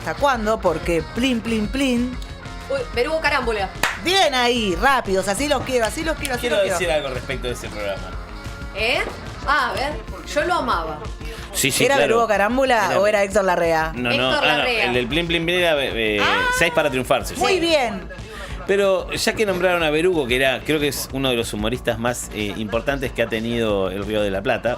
hasta cuándo, porque plin, plin, plin. Uy, Berugo Carámbula. Bien ahí, rápidos, así los quiero, así los quiero, así Quiero los quiero. decir algo respecto de ese programa. A ver, yo lo amaba. Sí, ¿Era claro. Berugo Carámbula o era Héctor Larrea? No, Héctor Larrea. el del Plin Plin Plin era 6 para triunfarse. Muy bien. Pero ya que nombraron a Berugo, que creo que es uno de los humoristas más importantes que ha tenido el Río de la Plata,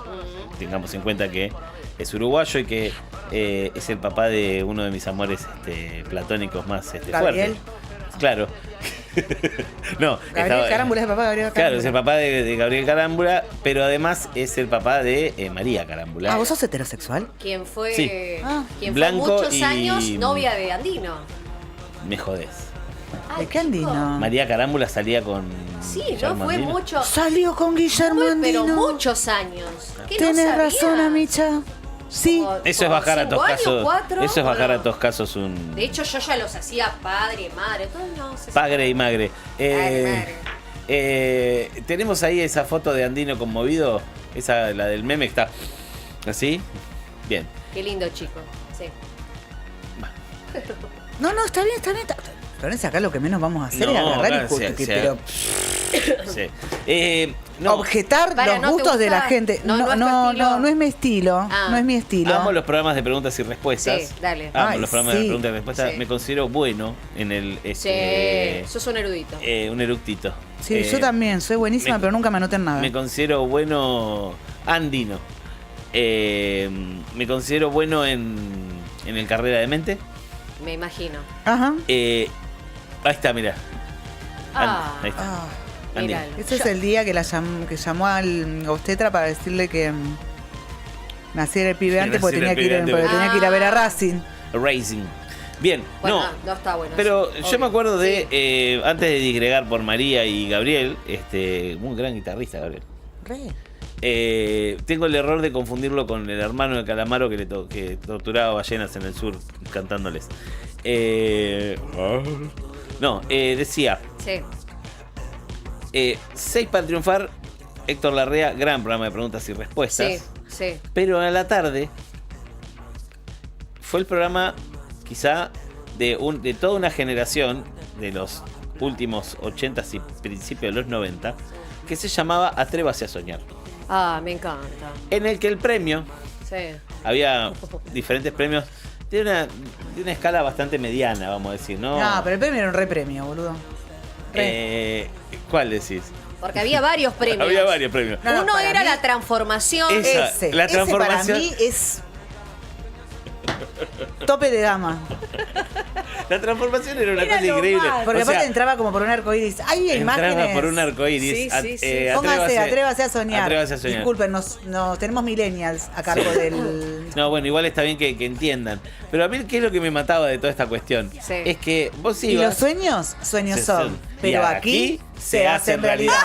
tengamos en cuenta que es uruguayo y que es el papá de uno de mis amores platónicos más ¿Gabriel? fuertes. Claro. No, Gabriel Carámbula es el papá de Gabriel Carámbula. Claro, es el papá de Gabriel Carámbula, pero además es el papá de María Carámbula. Ah, ¿vos sos heterosexual? Quien fue, Sí. quien Blanco fue muchos y- años novia de Andino. Me jodés. ¿De qué Andino? María Carámbula salía con. Sí, no Guillermo fue Andino. mucho. Salió con Guillermo Pero Andino. muchos años. ¿Qué no Tenés sabía? razón, Amicha. Sí. Como- Eso es como bajar a 5 toscazos. años, 4, Eso es bajar ¿o no? a toscazos un. De hecho, yo ya los hacía padre, madre, todo no sé. Pagre y magre. Magre. Tenemos ahí esa foto de Andino conmovido. Esa, la del meme, está así. Bien. Qué lindo chico. Sí. No, está bien, está bien. Florencia, acá lo que menos vamos a hacer es No, agarrar y acá pero sí. No, objetar Para, los ¿no te gustos de la gusta? gente. No, No, ¿no es tu no, estilo? no, no es mi estilo. Ah. No es mi estilo. amo los programas de preguntas y respuestas. Sí, dale. Amo Ay, los programas sí. de preguntas y respuestas. Sí. Me considero bueno en el. Sí, sos un erudito. Un eructito. Sí, yo también, soy buenísima, me- pero nunca me anoten nada. Me considero bueno andino. Me considero bueno en el Carrera de Mente. Me imagino. Ajá. Ahí está, mira. Ah, Ahí está. Ah, Andino. mira. ese es el día que que llamó al obstetra para decirle que naciera el pibe Que antes porque naciera tenía que el ir, pibe porque antes. tenía que ir a ver a Racing. Racing. Bien, Bueno, no. no está bueno. Pero sí, yo obvio. me acuerdo Sí. de, antes de disgregar por María y Gabriel, muy gran guitarrista, Gabriel. Tengo el error de confundirlo con el hermano de Calamaro que torturaba ballenas en el sur cantándoles. Decía, Sí. 6 para triunfar, Héctor Larrea, gran programa de preguntas y respuestas. Sí, sí. Pero a la tarde fue el programa quizá de toda una generación de los últimos 80 y principios de los 90 que se llamaba Atrévase a soñar. Ah, me encanta. En el que el premio, Sí. había diferentes premios de una escala bastante mediana, vamos a decir, ¿no? No, pero el premio era un repremio, boludo. ¿Cuál decís? Porque había varios premios. Había varios premios. No, Uno para era mí- la transformación. Esa, la Ese transformación. para mí es tope de gama. La transformación era una Era cosa lo increíble. más. Porque O sea, aparte entraba como por un arco iris. Hay entraba imágenes. por un arco iris. Sí, sí, sí. Póngase, atrévase a soñar. Atrévase a soñar. Disculpen, nos tenemos millennials a cargo del. No, bueno, igual está bien que entiendan. Pero a mí, ¿qué es lo que me mataba de toda esta cuestión? Sí. Es que vos Y los ibas. sueños se son. Pero y aquí se hacen realidad.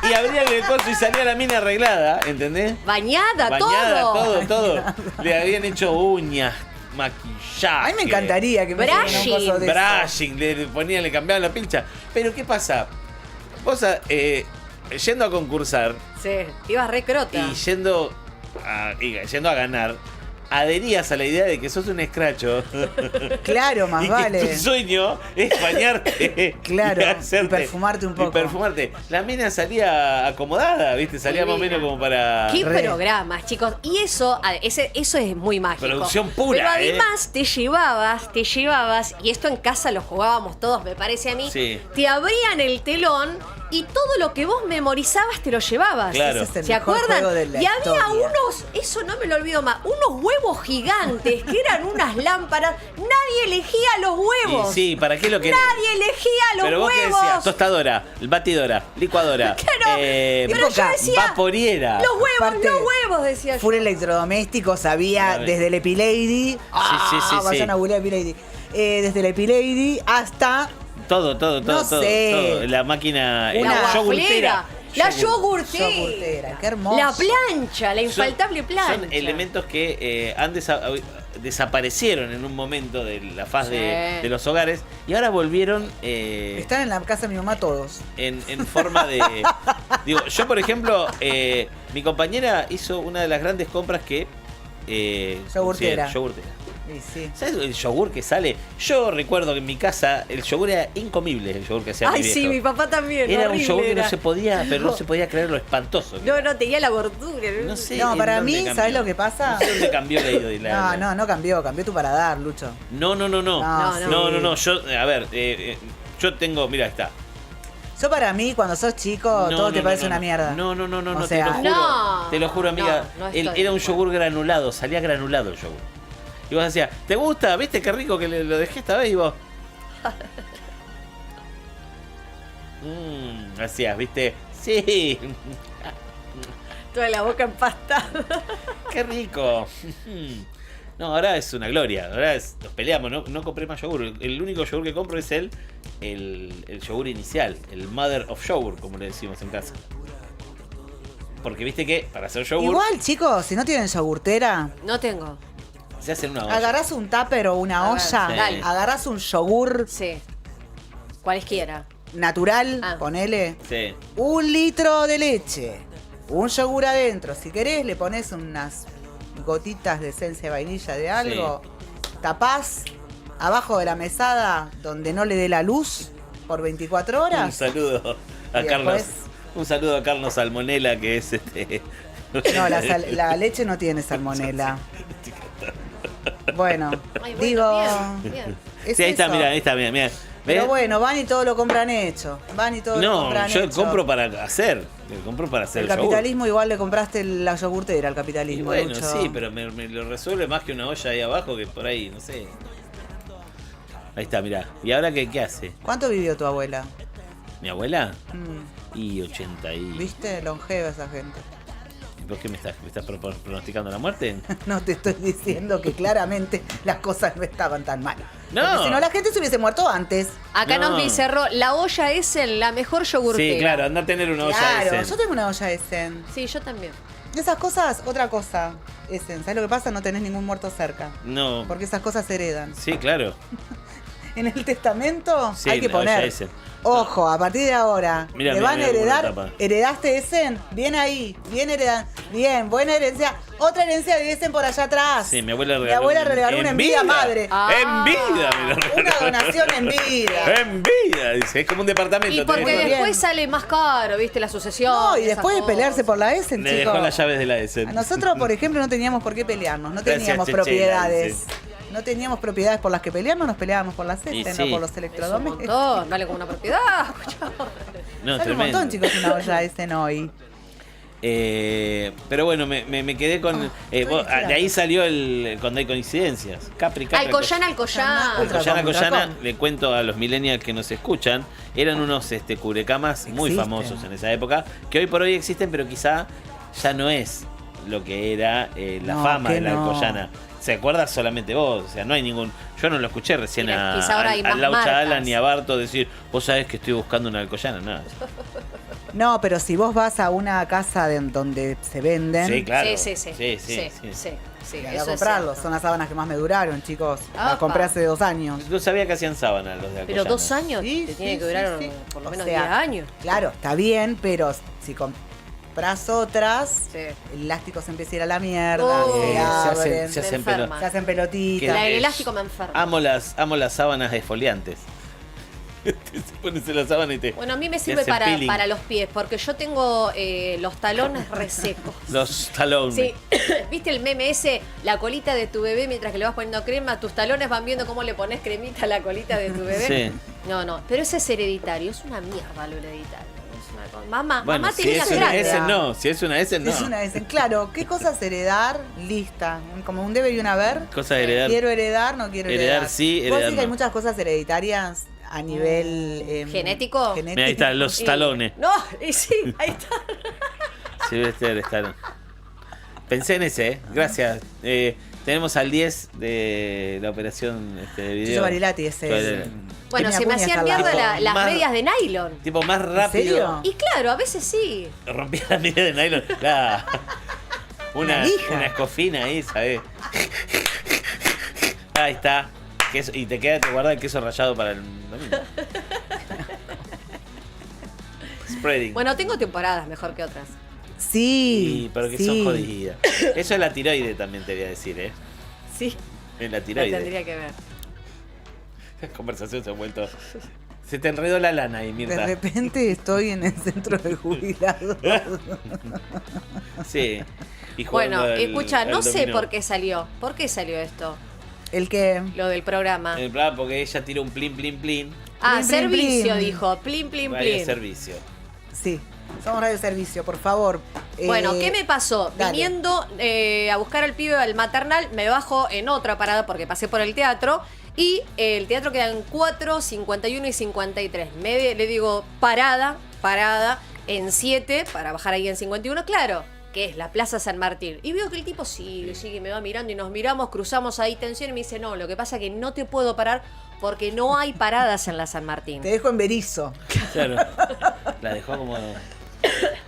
Y abrían el coso y salía la mina arreglada, ¿entendés? Bañada, Bañada, todo. todo. Le habían hecho uñas, maquillaje. A mí me encantaría que me hicieran un Brushing. coso de eso. Brushing, le cambiaban la pincha. Pero ¿qué pasa? Vos yendo a concursar Sí, ibas re crota. y yendo a ganar, adherías a la idea de que sos un escracho. Claro, más y vale. que tu sueño es bañarte. Claro, hacerte- y perfumarte un poco. Y perfumarte. La mina salía acomodada, ¿viste? Salía más o menos como para. Qué Re. programas, chicos. Y eso es muy mágico. Producción pura, Pero además te llevabas, y esto en casa lo jugábamos todos, me parece a mí. Sí. Te abrían el telón y todo lo que vos memorizabas te lo llevabas. Claro. Ese es el ¿Se mejor acuerdan? juego de la Y había historia. unos, eso no me lo olvido más, unos huevos gigantes que eran unas lámparas. Nadie elegía los huevos. Y sí, ¿para qué lo querés? Nadie elegía los Pero vos qué huevos. decías, tostadora, batidora, licuadora, Claro, pero yo decía, vaporiera. Los huevos, Aparte, los huevos, decía yo. Full electrodomésticos había Claro. desde el Epilady. sí, Vayan sí. a googlear Epilady. Desde el Epilady hasta. Todo, No sé. todo. La máquina, Una La yogurtera. waflera, la yogurtera, Yogurtera, qué hermoso. la plancha, la infaltable plancha. Son elementos que desaparecieron en un momento de la faz Sí. de los hogares y ahora volvieron Están en la casa de mi mamá todos. en forma de... Digo, yo por ejemplo, mi compañera hizo una de las grandes compras que... Yogurtera. sí, yogurtera. Y sí. ¿Sabes el yogur que sale? Yo recuerdo que en mi casa el yogur era incomible, el yogur que hacía mi Ay, viejo. sí, mi papá también. Era un horrible yogur que era. no se podía, pero no se podía creer lo espantoso. que No, era. no, tenía la gordura. No sé. No, en para dónde mí, cambió. ¿sabes lo que pasa? No sé dónde cambió No cambió tu paladar, Lucho. No. No, Yo, a ver, yo tengo, mira, ahí está. Yo para mí, cuando sos chico, todo te parece una mierda. No, O sea, te lo juro, amiga. No estoy Era un de yogur granulado, salía granulado el yogur. Y vos decías, ¿te gusta? ¿Viste qué rico que lo dejé esta vez? Y vos. Hacías, ¿viste? Sí. Toda la boca empastada. Qué rico. No, ahora es una gloria. Ahora nos peleamos, no compré más yogur. El único yogur que compro es el yogur inicial, el Mother of Yogur, como le decimos en casa. Porque viste que para hacer yogur igual, chicos, si no tienen yogurtera, No tengo. se hace en una olla. agarrás un tupper o una A ver, olla, dale. agarrás un yogur Sí. Cualesquiera. natural, Ah. ponele Sí. 1 litro de leche, un yogur adentro. Si querés, le pones unas gotitas de esencia de vainilla de algo, tapás abajo de la mesada donde no le dé la luz por 24 Un horas. saludo a Y Carlos. después- Un saludo a Carlos Salmonella, que es No, la leche no tiene salmonela. Bueno, Ay, bueno, digo. bien, bien. es Sí, ahí está, eso. mira, ahí está, mira. Pero bueno, van y todo lo compran hecho. Van y todo lo No, compran yo hecho. compro para hacer. Compro para hacer El yogur. capitalismo igual le compraste la yogurtera al Y capitalismo. bueno, Lucho. sí, pero me lo resuelve más que una olla ahí abajo que por ahí, no sé. Ahí está, mirá. ¿Y ahora qué hace? ¿Cuánto vivió tu abuela? ¿Mi abuela? Mm, Y 80 y... ¿Viste? Longeva esa gente. ¿Por qué me estás pronosticando la muerte? No te estoy diciendo que claramente las cosas no estaban tan mal. No. Porque si no, la gente se hubiese muerto antes. Acá No. nos dice Ro, la olla es la mejor yogurtera. Sí, claro, anda a tener una olla Claro, Essen. yo tengo una olla Essen. Sí, yo también. Esas cosas, otra cosa. Essen, ¿sabes lo que pasa? No tenés ningún muerto cerca. No. Porque esas cosas se heredan. Sí, claro. En el testamento Sí, hay que la olla poner. Essen. Ojo, a partir de ahora, Mira, le mira, van a mira cómo heredar. la tapa. ¿Heredaste Essen? Bien ahí, bien heredado. Bien, buena herencia. Otra herencia de Essen por allá atrás. Sí, mi abuela Mi abuela regaló una en vida madre. Ah. En vida me lo regaló. Una donación en vida. En vida, dice. Es como un departamento. Y porque tenés que- Bien. después sale más caro, ¿viste? La sucesión. No, y esas después de cosas. pelearse por la Essen, Le chicos. dejó las llaves de la Essen. A nosotros, por ejemplo, no teníamos por qué pelearnos, no Gracias, teníamos Chechela, propiedades. dice. No teníamos propiedades por las que pelearnos, nos peleábamos por las Y Essen, sí. no por los Es un electrodomésticos. montón, vale como una propiedad. No, Sale un tremendo. montón, chicos, una olla Essen hoy. Pero bueno, me quedé con. estoy De ahí salió el cuando hay coincidencias. Capri. Alcoyán. Ultra- Alcoyana, Ultracom. le cuento a los millennials que nos escuchan, eran unos cubrecamas muy Existen. famosos en esa época, que hoy por hoy existen, pero quizá ya no es lo que era la No, fama que de la no. Alcoyana. ¿Se acuerdas solamente vos? O sea, no hay ningún. Yo no lo escuché recién Mira, a quizá ahora hay más Laucha marcas. Alan ni a Barto decir, vos sabés que estoy buscando una Alcoyana, nada. No, pero si vos vas a una casa donde se venden, Sí, claro. Sí. y a eso es comprarlos. cierto. Son las sábanas que más me duraron, chicos. Las Apa. compré hace 2 años. No sabía que hacían sábanas los de Alcoyana. Pero 2 años Sí, te sí, tiene que sí, durar sí. por lo O menos sea, 10 años. Claro, está bien, pero si compras otras, Sí. el elástico se empieza a ir a la mierda, Oh. se Se abren, se se, hacen enferma. hacen pelotitas. La del es- elástico me enferma. Amo las sábanas esfoliantes. Te pones en la sábana y te. Bueno, a mí me te sirve hacen peeling. para los pies, porque yo tengo los talones resecos. Los talones. Sí, ¿viste el meme ese? La colita de tu bebé mientras que le vas poniendo crema, tus talones van viendo cómo le pones cremita a la colita de tu bebé. Sí. No, pero ese es hereditario, es una mierda lo hereditario. Es una cosa- Mamá Bueno, si tenía es que una grande. S, no. Si es una S, no. Es una Essen. Claro, ¿qué cosas heredar? Lista. Como un debe y un haber. Cosa de heredar. Quiero heredar, no quiero heredar. Heredar sí, ¿Vos heredar decís que hay no. muchas cosas hereditarias a nivel ¿Genético? Mira, ahí están los Y- talones. No, y sí, ahí está. Sylvester Stallone. Pensé en ese, ¿eh? Gracias. Tenemos al 10 de la operación de video. Chucho Barilati ese. Bueno, Tenía se me cuñas hacían al lado. mierda las Más- medias de nylon. Tipo más serio? rápido. Y claro, a veces sí. Rompía la media de nylon. Claro. Una lija. Una escofina ahí, ¿sabes? Ahí está. Queso, y te guarda el queso rallado para el domingo. Spreading. Bueno, tengo temporadas mejor que otras. Sí. Sí, pero que sí. son jodidas. Eso es la tiroide también te voy a decir, ¿eh? Sí. En la Lo tiroides. tendría que ver. La conversación se ha vuelto... Se te enredó la lana ahí, De Mirta. repente estoy en el centro de jubilados. Sí. Y Bueno, jugando al- escucha, al no sé dominó. por qué salió. ¿Por qué salió esto? El que... Lo del programa. En el programa, porque ella tira un plin, plin, plin. Ah, Plin, plin, servicio, plin. dijo. Plin, plin, Radio plin. servicio. Sí, somos Radio Servicio, por favor. Bueno, ¿qué me pasó? dale. Viniendo a buscar al pibe al maternal, me bajo en otra parada porque pasé por el teatro. Y el teatro queda en 4, 51 y 53. Le digo, parada, en 7, para bajar ahí en 51, claro, que es la Plaza San Martín. Y veo que el tipo sigue, me va mirando y nos miramos, cruzamos ahí tensión y me dice, no, lo que pasa es que no te puedo parar porque no hay paradas en la San Martín. Te dejo en Berizo. Claro. La dejó como...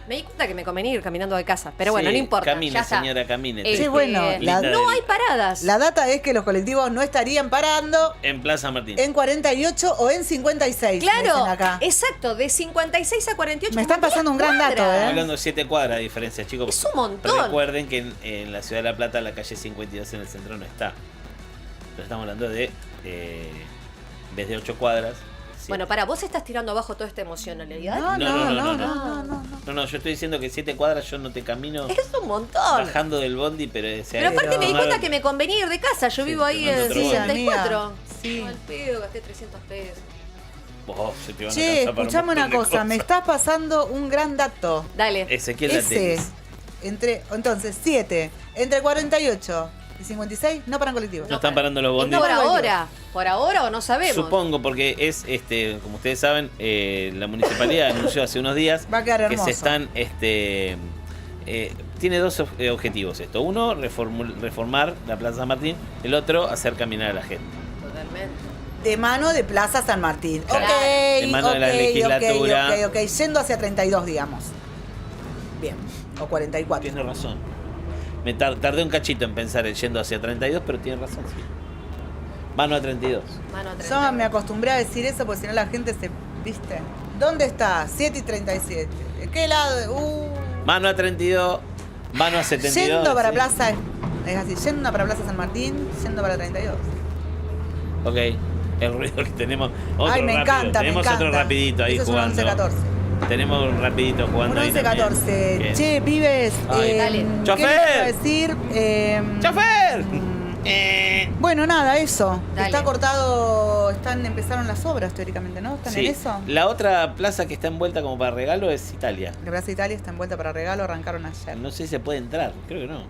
Me di cuenta que me convenía ir caminando de casa, pero bueno, Sí, no importa. Camine, ya está. señora, camine. Sí, bueno, no hay paradas. La data es que los colectivos no estarían parando En Plaza Martín. en 48 o en 56. me Claro, dicen acá. exacto, de 56 a 48. Me están como 10 pasando un gran dato, cuadras. Estamos hablando de 7 cuadras de diferencia, chicos. Es un montón. Recuerden que en la ciudad de La Plata, la calle 52 en el centro no está. Pero estamos hablando de, en vez de 8 cuadras. Sí. Bueno, para vos estás tirando abajo toda esta emocionalidad. No, yo estoy diciendo que 7 cuadras yo no te camino Es un montón. bajando del bondi, pero... Pero aparte me di cuenta que me convenía ir de casa. Yo Sí, vivo ahí tomando en otro bondi. 64. Amiga, sí. No, al pedo, gasté 300 pesos. Oh, se te van a Che, alcanzar para un escuchame una montón de cosa, me cosas. estás pasando un gran dato. Dale. Ezequiel Ese, Latelis. entonces, 7, entre 48 y 56, no paran colectivos. No están parando los ¿Y bondis. por ahora? ¿Por ahora o no sabemos? Supongo, porque es, como ustedes saben, la municipalidad anunció hace unos días Va a quedar que hermoso. se están, tiene dos objetivos esto. Uno, reformar la Plaza San Martín. El otro, hacer caminar a la gente. Totalmente. De mano de Plaza San Martín. Claro. Ok, De mano de la ok, legislatura. ok, yendo hacia 32, digamos. Bien, o 44. Tiene razón. Me tardé un cachito en pensar en yendo hacia 32, pero tiene razón, sí. Mano a 32. Mano Yo 30. me acostumbré a decir eso porque si no la gente se... ¿Viste? ¿Dónde está? 7 y 37. ¿En qué lado? Mano a 32, mano a 72. Yendo para sí. Plaza... Es así, yendo para Plaza San Martín, yendo para 32. Ok, el ruido que tenemos. Otro Ay, me rápido. encanta, Tenemos me encanta. otro rapidito ahí Eso es un jugando. 11-14. Tenemos un rapidito jugando Un ahí también. 11-14. Bien. Che, pibes. Ay. Dale. ¿Qué ¡Chofer! les iba a decir? ¡Chofer! Bueno, nada, eso. Dale. Está cortado, empezaron las obras teóricamente, ¿no? ¿Están Sí. en eso? La otra plaza que está envuelta como para regalo es Italia. La Plaza Italia está envuelta para regalo, arrancaron ayer. No sé si se puede entrar, creo que no.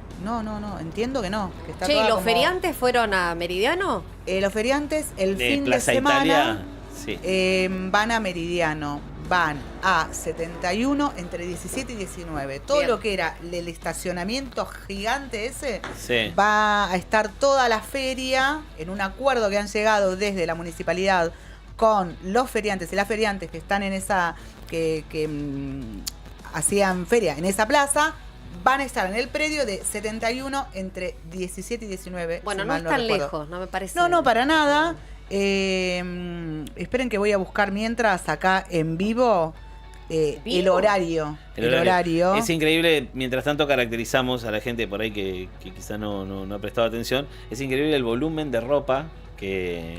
No, entiendo que no. Que está Che, ¿y toda los como- feriantes fueron a Meridiano? Los feriantes, el fin Plaza de semana, Italia, sí. van a Meridiano. Van a 71 entre 17 y 19. Todo Bien. lo que era el estacionamiento gigante ese Sí. va a estar toda la feria en un acuerdo que han llegado desde la municipalidad con los feriantes y las feriantes que están en esa que hacían feria en esa plaza. Van a estar en el predio de 71 entre 17 y 19. Bueno, si no mal es tan recuerdo. lejos, no me parece. No, para nada. Esperen que voy a buscar mientras acá en vivo el ¿Vivo? horario. El horario. Es increíble, mientras tanto caracterizamos a la gente por ahí que quizá no ha prestado atención. Es increíble el volumen de ropa que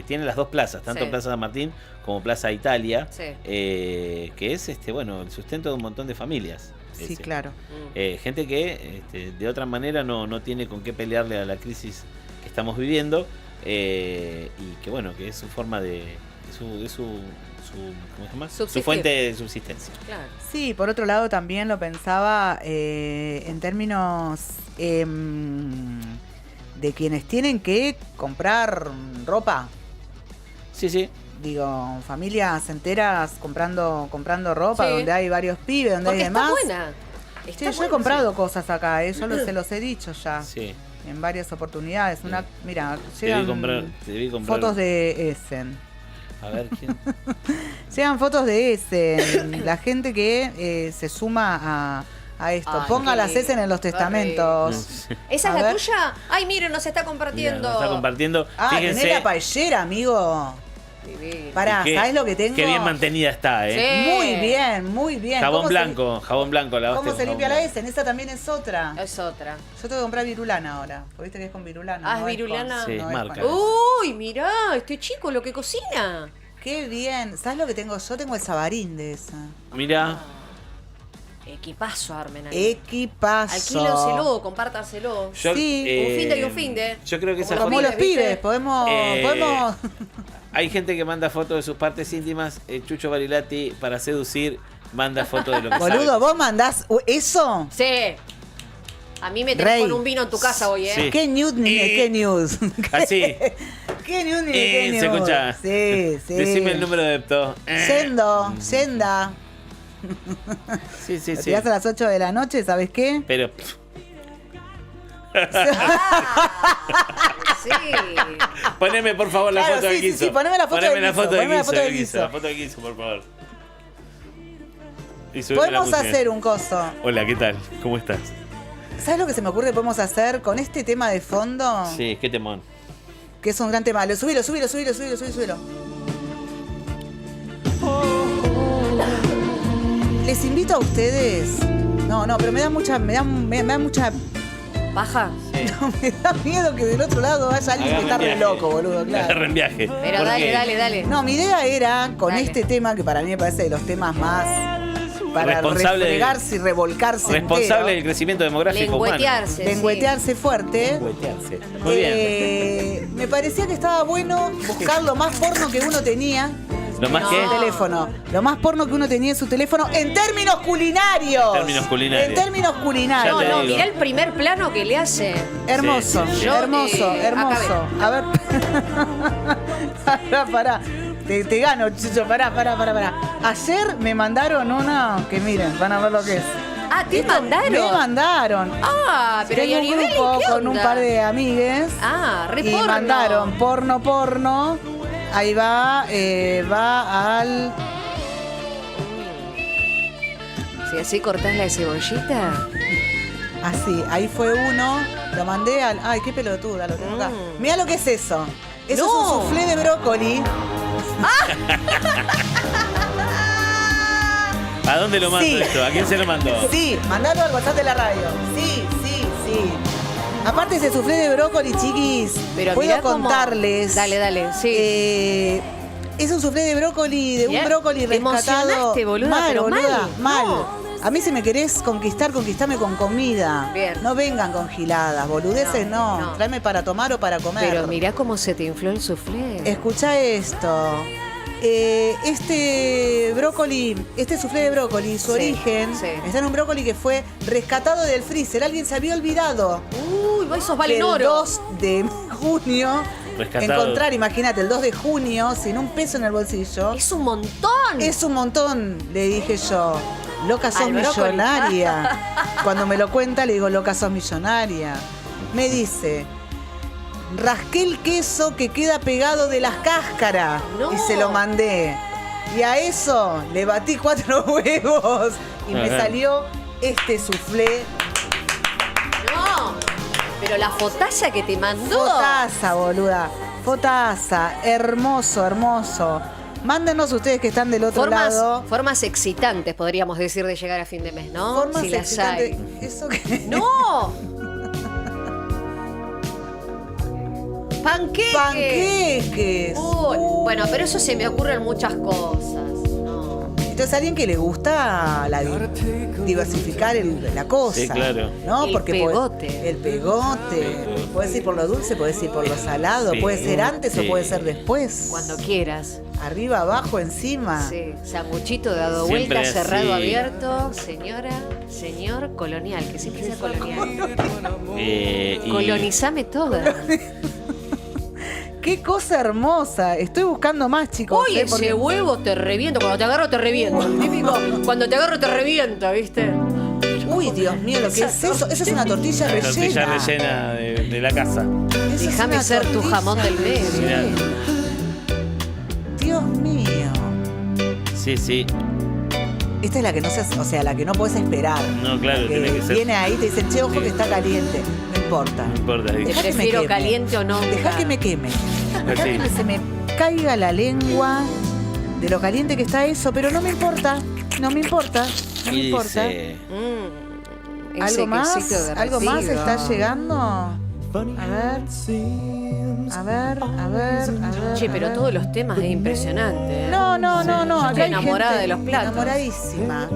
tienen las dos plazas, tanto Sí. Plaza San Martín como Plaza Italia, Sí. que es el sustento de un montón de familias. Sí, claro. Gente que de otra manera no tiene con qué pelearle a la crisis que estamos viviendo, y que bueno, que es su forma de ¿cómo se llama? Su Subsistir. fuente de subsistencia. Claro. Sí, por otro lado también lo pensaba en términos de quienes tienen que comprar ropa. Sí. Digo, familias enteras comprando ropa, Sí. donde hay varios pibes, donde Porque hay está demás. buena. Está Sí, yo he buena, comprado cosas acá, se los he dicho ya. Sí. En varias oportunidades. Mira, Te vi llegan comprar fotos de Essen. A ver quién. Llegan fotos de Essen. La gente que se suma a esto. Ay, Ponga qué las lindo, Essen en los qué testamentos. ¿Esa A es la ver. tuya? Ay, miren, nos está Mira, compartiendo. nos está compartiendo. Ah, Fíjense. tenés la paellera, amigo. Divino. Pará, ¿sabés lo que tengo? Qué bien mantenida está, ¿eh? Sí. Muy bien, muy bien. Jabón ¿Cómo blanco, lavaste ¿Cómo se con limpia jabón la S? En esa también es otra. Es otra. Yo tengo que comprar virulana ahora. Porque viste que es con virulana. Ah, no ¿es con- virulana? Sí, no es marca. con- Uy, mirá, este chico lo que cocina. Qué bien. ¿Sabes lo que tengo? Yo tengo el sabarín de esa. Mirá, Equipazo armen ahí. Equipazo. Alquílenselo, compártanselo. yo, Sí, un fin de y un fin de. Yo creo que esa Como Como foto- los pibes, podemos. podemos... Hay gente que manda fotos de sus partes íntimas. Chucho Barilati, para seducir, manda fotos de lo que Boludo, sabe. vos mandás eso. Sí. A mí me tenés Rey. con un vino en tu casa hoy, ¿eh? Sí. ¿Qué news ni de qué news? Así. ¿Qué news ni de qué news? Se escucha. Sí, sí. Decime el número de Epto. Senda. Sí, sí, Lo sí. tirás a las 8 de la noche, ¿sabes qué? Pero Sí. poneme por favor la Claro, foto sí, de sí, Guiso. sí, poneme la foto Poneme de la Guiso, foto de poneme la Guiso, foto de de Guiso, Guiso. la foto de Guiso, por favor. Y subime la Podemos música. hacer un coso. Hola, ¿qué tal? ¿Cómo estás? ¿Sabes lo que se me ocurre que podemos hacer con este tema de fondo? Sí, qué temón. Que es un gran tema. Subilo. Les invito a ustedes. No, pero me da mucha. Me da mucha. ¿Baja? Sí. Me da miedo que del otro lado haya alguien que está re loco, boludo, claro. Agarren viaje. Pero ¿Por dale, qué? dale. No, mi idea era, con Dale. este tema, que para mí me parece de los temas más para Responsable de- refregarse y revolcarse Responsable del crecimiento demográfico humano. Lengüetearse. lengüetearse fuerte. Lengüetearse. Muy bien. Me parecía que estaba bueno buscar lo más porno que uno tenía Lo más No. que en su teléfono. Lo más porno que uno tenía en su teléfono en términos culinarios. En términos culinarios. En términos culinarios. No, Ya te no, digo. mirá el primer plano que le hace. Hermoso, Sí, sí, sí. hermoso, Yo, hermoso. A ver. pará. Te gano, Chucho, pará. Ayer me mandaron una que miren, van a ver lo que es. Ah, ¿te mandaron? Me mandaron. Ah, pero ¿y Tengo a un nivel grupo qué con un onda? par de amigues. Ah, re y porno. mandaron porno. Ahí va al. Si así cortás la cebollita. Así, ahí fue uno. Lo mandé al. Ay, qué pelotuda, lo tengo acá. Mirá lo que es eso. Eso No. es un soufflé de brócoli. ¿A dónde lo mando Sí. esto? ¿A quién se lo mandó? Sí, mandalo al WhatsApp de la radio. Sí. Aparte ese soufflé de brócoli, chiquis, Pero puedo mirá cómo- contarles. Dale, sí. Es un soufflé de brócoli, de Mirá, un brócoli te rescatado. emocionaste, boluda, pero mal. mal. A mí si me querés conquistame con comida. Bien. No vengan con giladas, boludeces no. Tráeme para tomar o para comer. Pero mirá cómo se te infló el soufflé. Escucha esto. Este brócoli, este soufflé de brócoli, su Sí, origen sí. está en un brócoli que fue rescatado del freezer. Alguien se había olvidado Uy, vos esos que valen el oro. 2 de junio Rescatado. encontrar, imagínate, el 2 de junio sin un peso en el bolsillo. Es un montón. Es un montón, le dije yo. Loca, sos Al brócoli. millonaria. Cuando me lo cuenta, le digo, loca, sos millonaria. Me dice, rasqué el queso que queda pegado de las cáscaras. No. Y se lo mandé. Y a eso le batí 4 huevos. Y me Ajá. salió este soufflé. No. Pero la fotaza que te mandó. Fotaza, boluda. Fotaza. Hermoso. Mándenos ustedes que están del otro lado. Formas excitantes, podríamos decir, de llegar a fin de mes, ¿no? Formas si las excitantes. hay. ¿Eso qué? ¡No! ¡Panqueques! Panqueques. Uy, bueno, pero eso se me ocurren muchas cosas. No. Entonces, alguien que le gusta diversificar la cosa. Sí, claro. ¿No? El Porque pegote. el pegote. Puedes ir por lo dulce, puedes ir por lo salado. Sí. Puede ser antes o Sí. puede ser después. Cuando quieras. Arriba, abajo, encima. Sí, sanguchito dado Siempre vuelta, cerrado, así. abierto. Señor colonial, que siempre sea colonial. Y- Colonizame toda. Qué cosa hermosa. Estoy buscando más, chicos. Oye, porque- ese huevo te reviento. Cuando te agarro, te reviento. El típico, cuando te agarro, te revienta, ¿viste? Uy, Dios mío, lo que es eso. Eso es una tortilla La rellena. tortilla rellena de la casa. Eso es Déjame una ser tu tortilla jamón del medio. rellena. Dios mío. Sí. Esta es la que no se, o sea, la que no puedes esperar. No, claro, Que tiene que ser. viene ahí y te dicen, che, ojo Sí. que está caliente. No importa. No importa. Te Dejá que me prefiero queme. caliente o no. Deja que me queme. Dejá Sí. que se me caiga la lengua de lo caliente que está eso, pero no me importa. No me importa. No me Y importa. dice, Ese ¿Algo más? quesito ¿Algo más derretido. está llegando? A ver. A ver, a ver, a ver. Che, a pero ver. todos los temas es impresionante. ¿eh? No. Yo Acá estoy hay enamorada gente de los platos. Enamoradísima.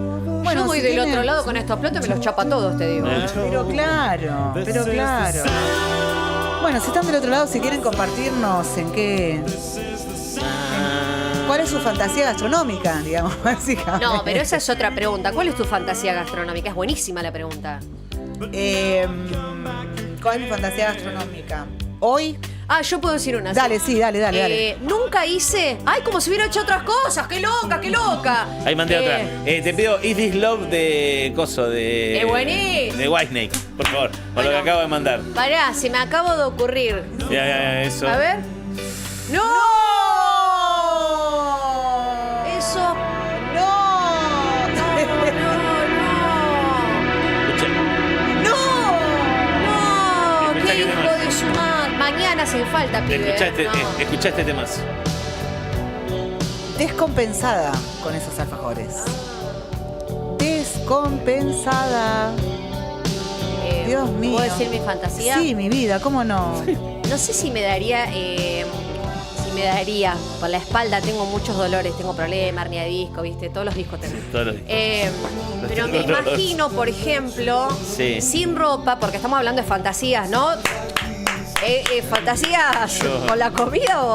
Yo voy si del tienen- otro lado con estos platos y me los chapa todos, te digo. Pero claro, pero claro. Bueno, si están del otro lado, si quieren compartirnos en qué... ¿Cuál es su fantasía gastronómica, digamos, básicamente? No, pero esa es otra pregunta. ¿Cuál es tu fantasía gastronómica? Es buenísima la pregunta. ¿Cuál es mi fantasía gastronómica? Hoy... Ah, yo puedo decir una. Dale, sí, dale. Nunca hice. Ay, como si hubiera hecho otras cosas. ¡Qué loca, qué loca! ahí mandé otra. Te pido Is This Love de Coso, de... ¡Es buenísimo! De Whitesnake, por favor. Por lo que Bueno. acabo de mandar. Pará, se me acabo de ocurrir. Ya, eso. A ver. ¡No! ¡No! Eso. ¡No! Escucha, ¡No! ¡No! Escuchá ¡Qué que hijo tema. de su madre! Mañana sin falta, pibe. No. escuchá este tema. Descompensada con esos alfajores. Descompensada. Dios mío. ¿Puedo decir mi fantasía? Sí, mi vida, ¿cómo no? No sé si me daría. Por la espalda tengo muchos dolores, tengo problemas, hernia de disco, ¿viste? Todos los discos tengo. Todos los días. Pero me imagino, por ejemplo, Sí. sin ropa, porque estamos hablando de fantasías, ¿no? ¿Fantasías Yo. con la comida o...?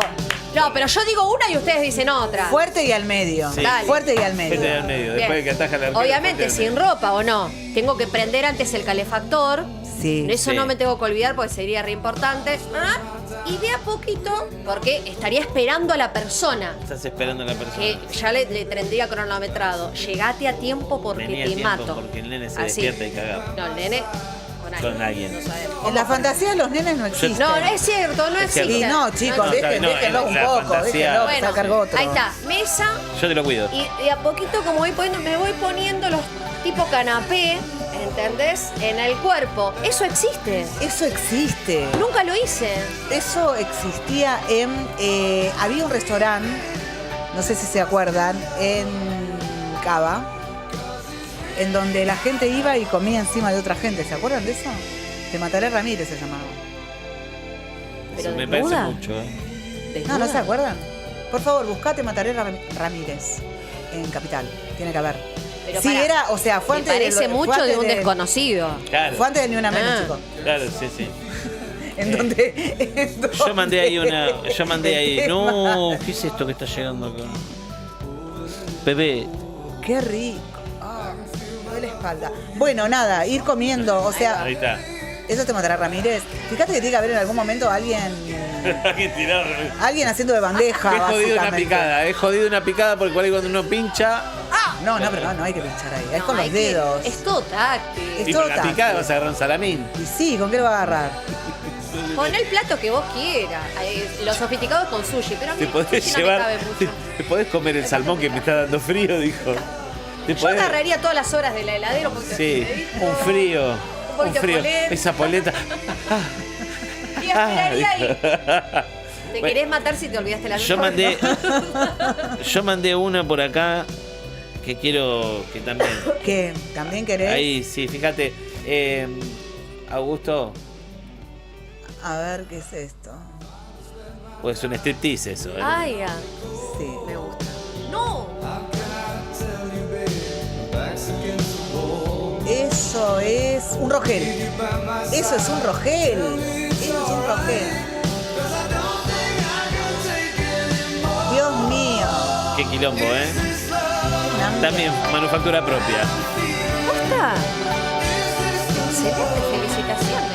No, pero yo digo una y ustedes dicen otra. Fuerte y al medio. Sí. Dale. Fuerte y al medio. Vete al medio, Bien. después de que ataja la Obviamente, fuerte al sin medio. ropa o no. Tengo que prender antes el calefactor. Sí. Eso Sí. no me tengo que olvidar porque sería re importante. Y de a poquito, porque estaría esperando a la persona. Estás esperando a la persona. Que ya le tendría cronometrado. Llegate a tiempo porque Vení a te tiempo, mato. porque el nene se Así. despierta y caga. No, el nene con alguien. Con alguien. No sabemos. En la fantasía de los nenes no existen. No, no es cierto, no Es cierto. existe. Y no, chicos, No, déjenlo no, un la poco, fantasía- déjenlo, Bueno, sacar otro. ahí está, mesa. Yo te lo cuido. Y de a poquito, como voy poniendo, me voy poniendo los tipo canapé, ¿entendés? En el cuerpo. Eso existe. Eso existe. Nunca lo hice. Eso existía en... había un restaurante, no sé si se acuerdan, en Cava, en donde la gente iba y comía encima de otra gente. ¿Se acuerdan de eso? Te Mataré Ramírez se llamaba. Pero Eso me desnuda. parece mucho, ¿eh? No, ¿no se acuerdan? Por favor, buscate Mataré Ramírez en Capital. Tiene que haber. Pero Sí, pará, era, o sea, fue me antes parece fue mucho antes de un desconocido. Claro, Fue antes de Ni Una Menos, Ah. chicos. claro, sí, sí. En donde... Yo mandé ahí una. Yo mandé ahí. No, ¿qué es esto que está llegando acá? Pepe, Qué rico. Ah, me duele la espalda. Bueno, nada, ir comiendo. O sea, ahí está. eso te matará Ramírez. Fíjate que tiene que haber en algún momento alguien Alguien tiró. haciendo de bandeja. He jodido una básicamente. picada, he jodido una picada porque por ahí cuando uno pincha. No, pero no hay que pinchar ahí. Es No, con hay los que- dedos. Es todo táctil. Es Y todo con la táctil. picada vas a agarrar un salamín. Y sí, ¿con qué lo va a agarrar? Pon el plato que vos quieras. Los sofisticados con sushi, pero a mí Te el podés sushi no me llevar. cabe Te, mucho. te podés comer el salmón que me está dando frío, dijo. Te Yo podés- agarraría todas las horas de la heladera un poquito Sí, de frío, un frío. un Un poquito de frío. polenta. Esa polenta. Y esperaría ahí. dijo. Te Bueno, querés matar si te olvidaste la Yo mandé. Yo mandé una por acá que quiero que también. ¿Qué? ¿También querés? Ahí, sí, fíjate. Augusto, A ver, ¿qué es esto? pues un striptease eso, ¿eh? Ay, ya. Sí. Me gusta. ¡No! Eso es un rogel. Eso es un rogel. Eso es un rogel. Dios mío. Qué quilombo, ¿eh? Una También manufactura propia. ¿Posta? Excelente, felicitaciones.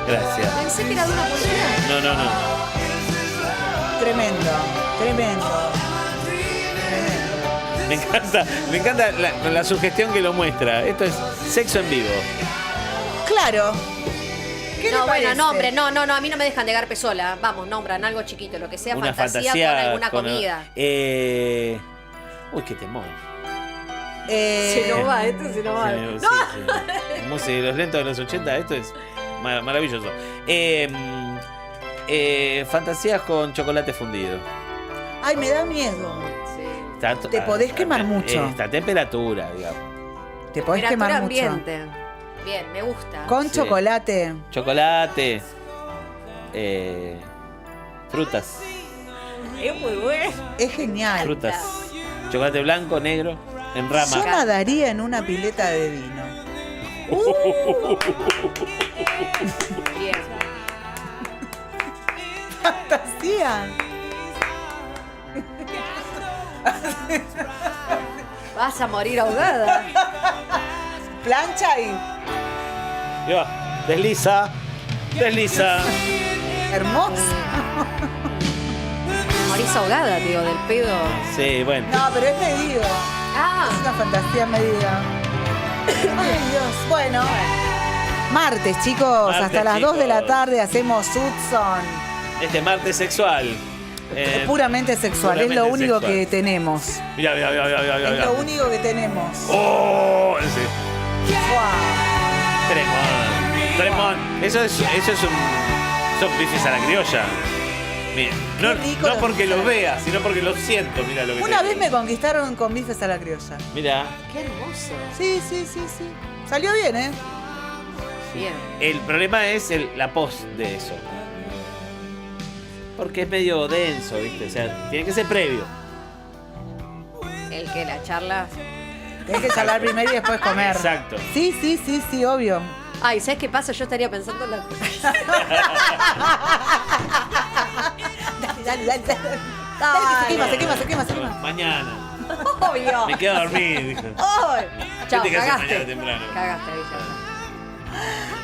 Gracias. Pensé que era de una publicidad. No. Tremendo, tremendo. Me encanta la sugestión que lo muestra. Esto es sexo en vivo. Claro. ¿Qué No, le bueno, parece? nombre, no, a mí no me dejan de sola. Vamos, nombran algo chiquito, lo que sea, Una fantasía, fantasía con alguna comida. Uy, qué temor. Se nos va, esto se nos va. Sí, No. sí. Música de los lentos de los 80, esto es maravilloso. Fantasías con chocolate fundido. Ay, me da miedo. Sí. Te podés quemar mucho. Esta temperatura, digamos. Te podés Temperatura quemar mucho. ambiente. Bien, me gusta. Con Sí. chocolate. Chocolate. Frutas. Es muy bueno. Es genial. Frutas. Chocolate blanco, negro, en rama. Yo nadaría en una pileta de vino. Bien. Fantasía. Vas a morir ahogada. Plancha y Y va. Desliza. hermosa. Morís ahogada, digo, del pedo. Sí, bueno. No, pero es medido. Es Ah, una fantasía medida. Ay, Dios. Bueno. Martes, chicos. Martes, hasta las 2 de la chicos. tarde hacemos Hudson. Este martes sexual. Es puramente sexual. Es lo puramente único sexual. que tenemos. Mira. Es lo único que tenemos. ¡Oh! Ese. Wow. Tremón. Eso es un. Son bifes a la criolla. Mira, Qué rico no los porque bifes a los la vea, sino porque los siento. Mira lo que Una te vez digo. me conquistaron con bifes a la criolla. Mira, qué hermoso. Sí. Salió bien, ¿eh? Bien. el problema es la post de eso. Porque es medio denso, ¿viste? O sea, tiene que ser previo. El que la charla. Hay que charlar primero y después comer. Exacto. Sí, obvio. Ay, ¿sabes qué pasa? Yo estaría pensando en la. Dale. Dale, que se quema. Mañana. Obvio. Me quedo a dormir. Dijo. Ay. Chao, ¿Qué te haces mañana cagaste. temprano? Cagaste ahí ya.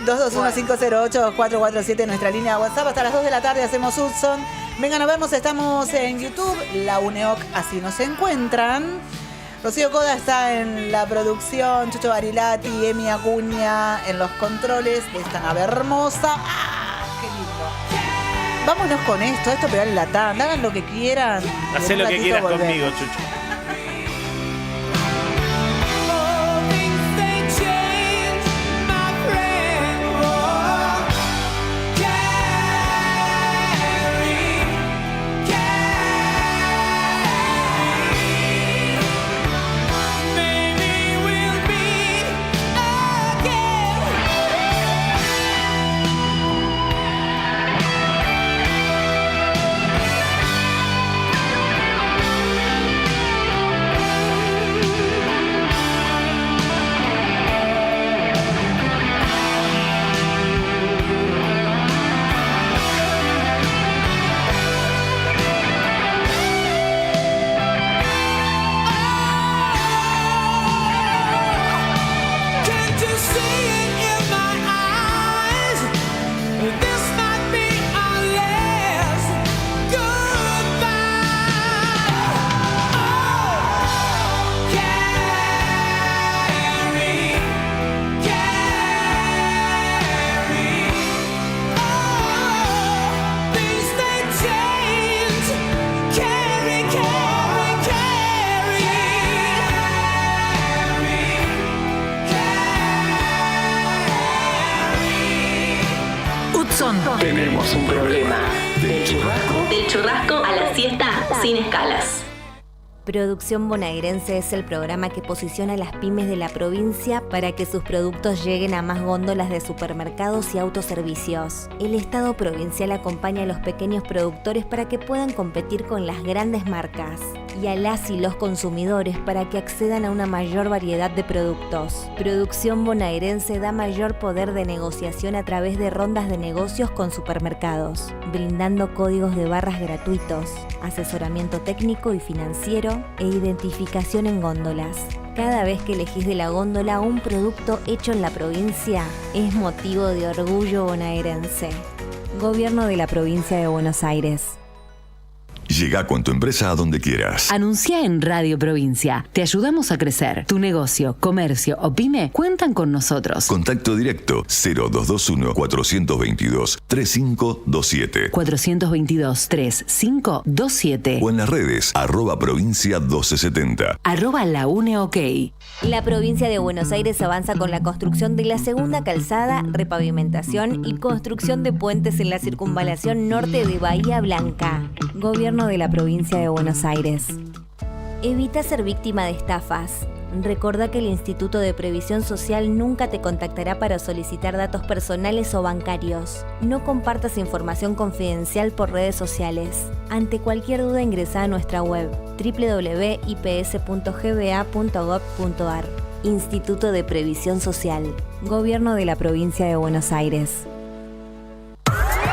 221-508-447, nuestra línea de WhatsApp. Hasta las 2 de la tarde hacemos Hudson. Vengan a vernos, estamos en YouTube, la UNEOC, así nos encuentran. Rocío Coda está en la producción, Chucho Barilati, Emi Acuña en los controles de esta nave hermosa. ¡Ah, qué lindo! Vámonos con esto pegale la tanda, hagan lo que quieran. y Hacé en un lo que ratito quieras volvemos. conmigo, Chucho. Tenemos un problema. Del churrasco a la siesta sin escalas. Producción Bonaerense es el programa que posiciona a las pymes de la provincia para que sus productos lleguen a más góndolas de supermercados y autoservicios. El Estado provincial acompaña a los pequeños productores para que puedan competir con las grandes marcas y a las y los consumidores para que accedan a una mayor variedad de productos. Producción Bonaerense da mayor poder de negociación a través de rondas de negocios con supermercados, brindando códigos de barras gratuitos, asesoramiento técnico y financiero e identificación en góndolas. Cada vez que elegís de la góndola un producto hecho en la provincia, es motivo de orgullo bonaerense. Gobierno de la Provincia de Buenos Aires. Llega con tu empresa a donde quieras. Anuncia en Radio Provincia. Te ayudamos a crecer. Tu negocio, comercio o pyme cuentan con nosotros. Contacto directo 0221-422-3527 422-3527 o en las redes @provincia 1270. @la UNEOK. La provincia de Buenos Aires avanza con la construcción de la segunda calzada, repavimentación y construcción de puentes en la circunvalación norte de Bahía Blanca. Gobierno Gobierno de la Provincia de Buenos Aires. Evita ser víctima de estafas. Recordá que el Instituto de Previsión Social nunca te contactará para solicitar datos personales o bancarios. No compartas información confidencial por redes sociales. Ante cualquier duda ingresá a nuestra web www.ips.gba.gov.ar. Instituto de Previsión Social. Gobierno de la Provincia de Buenos Aires.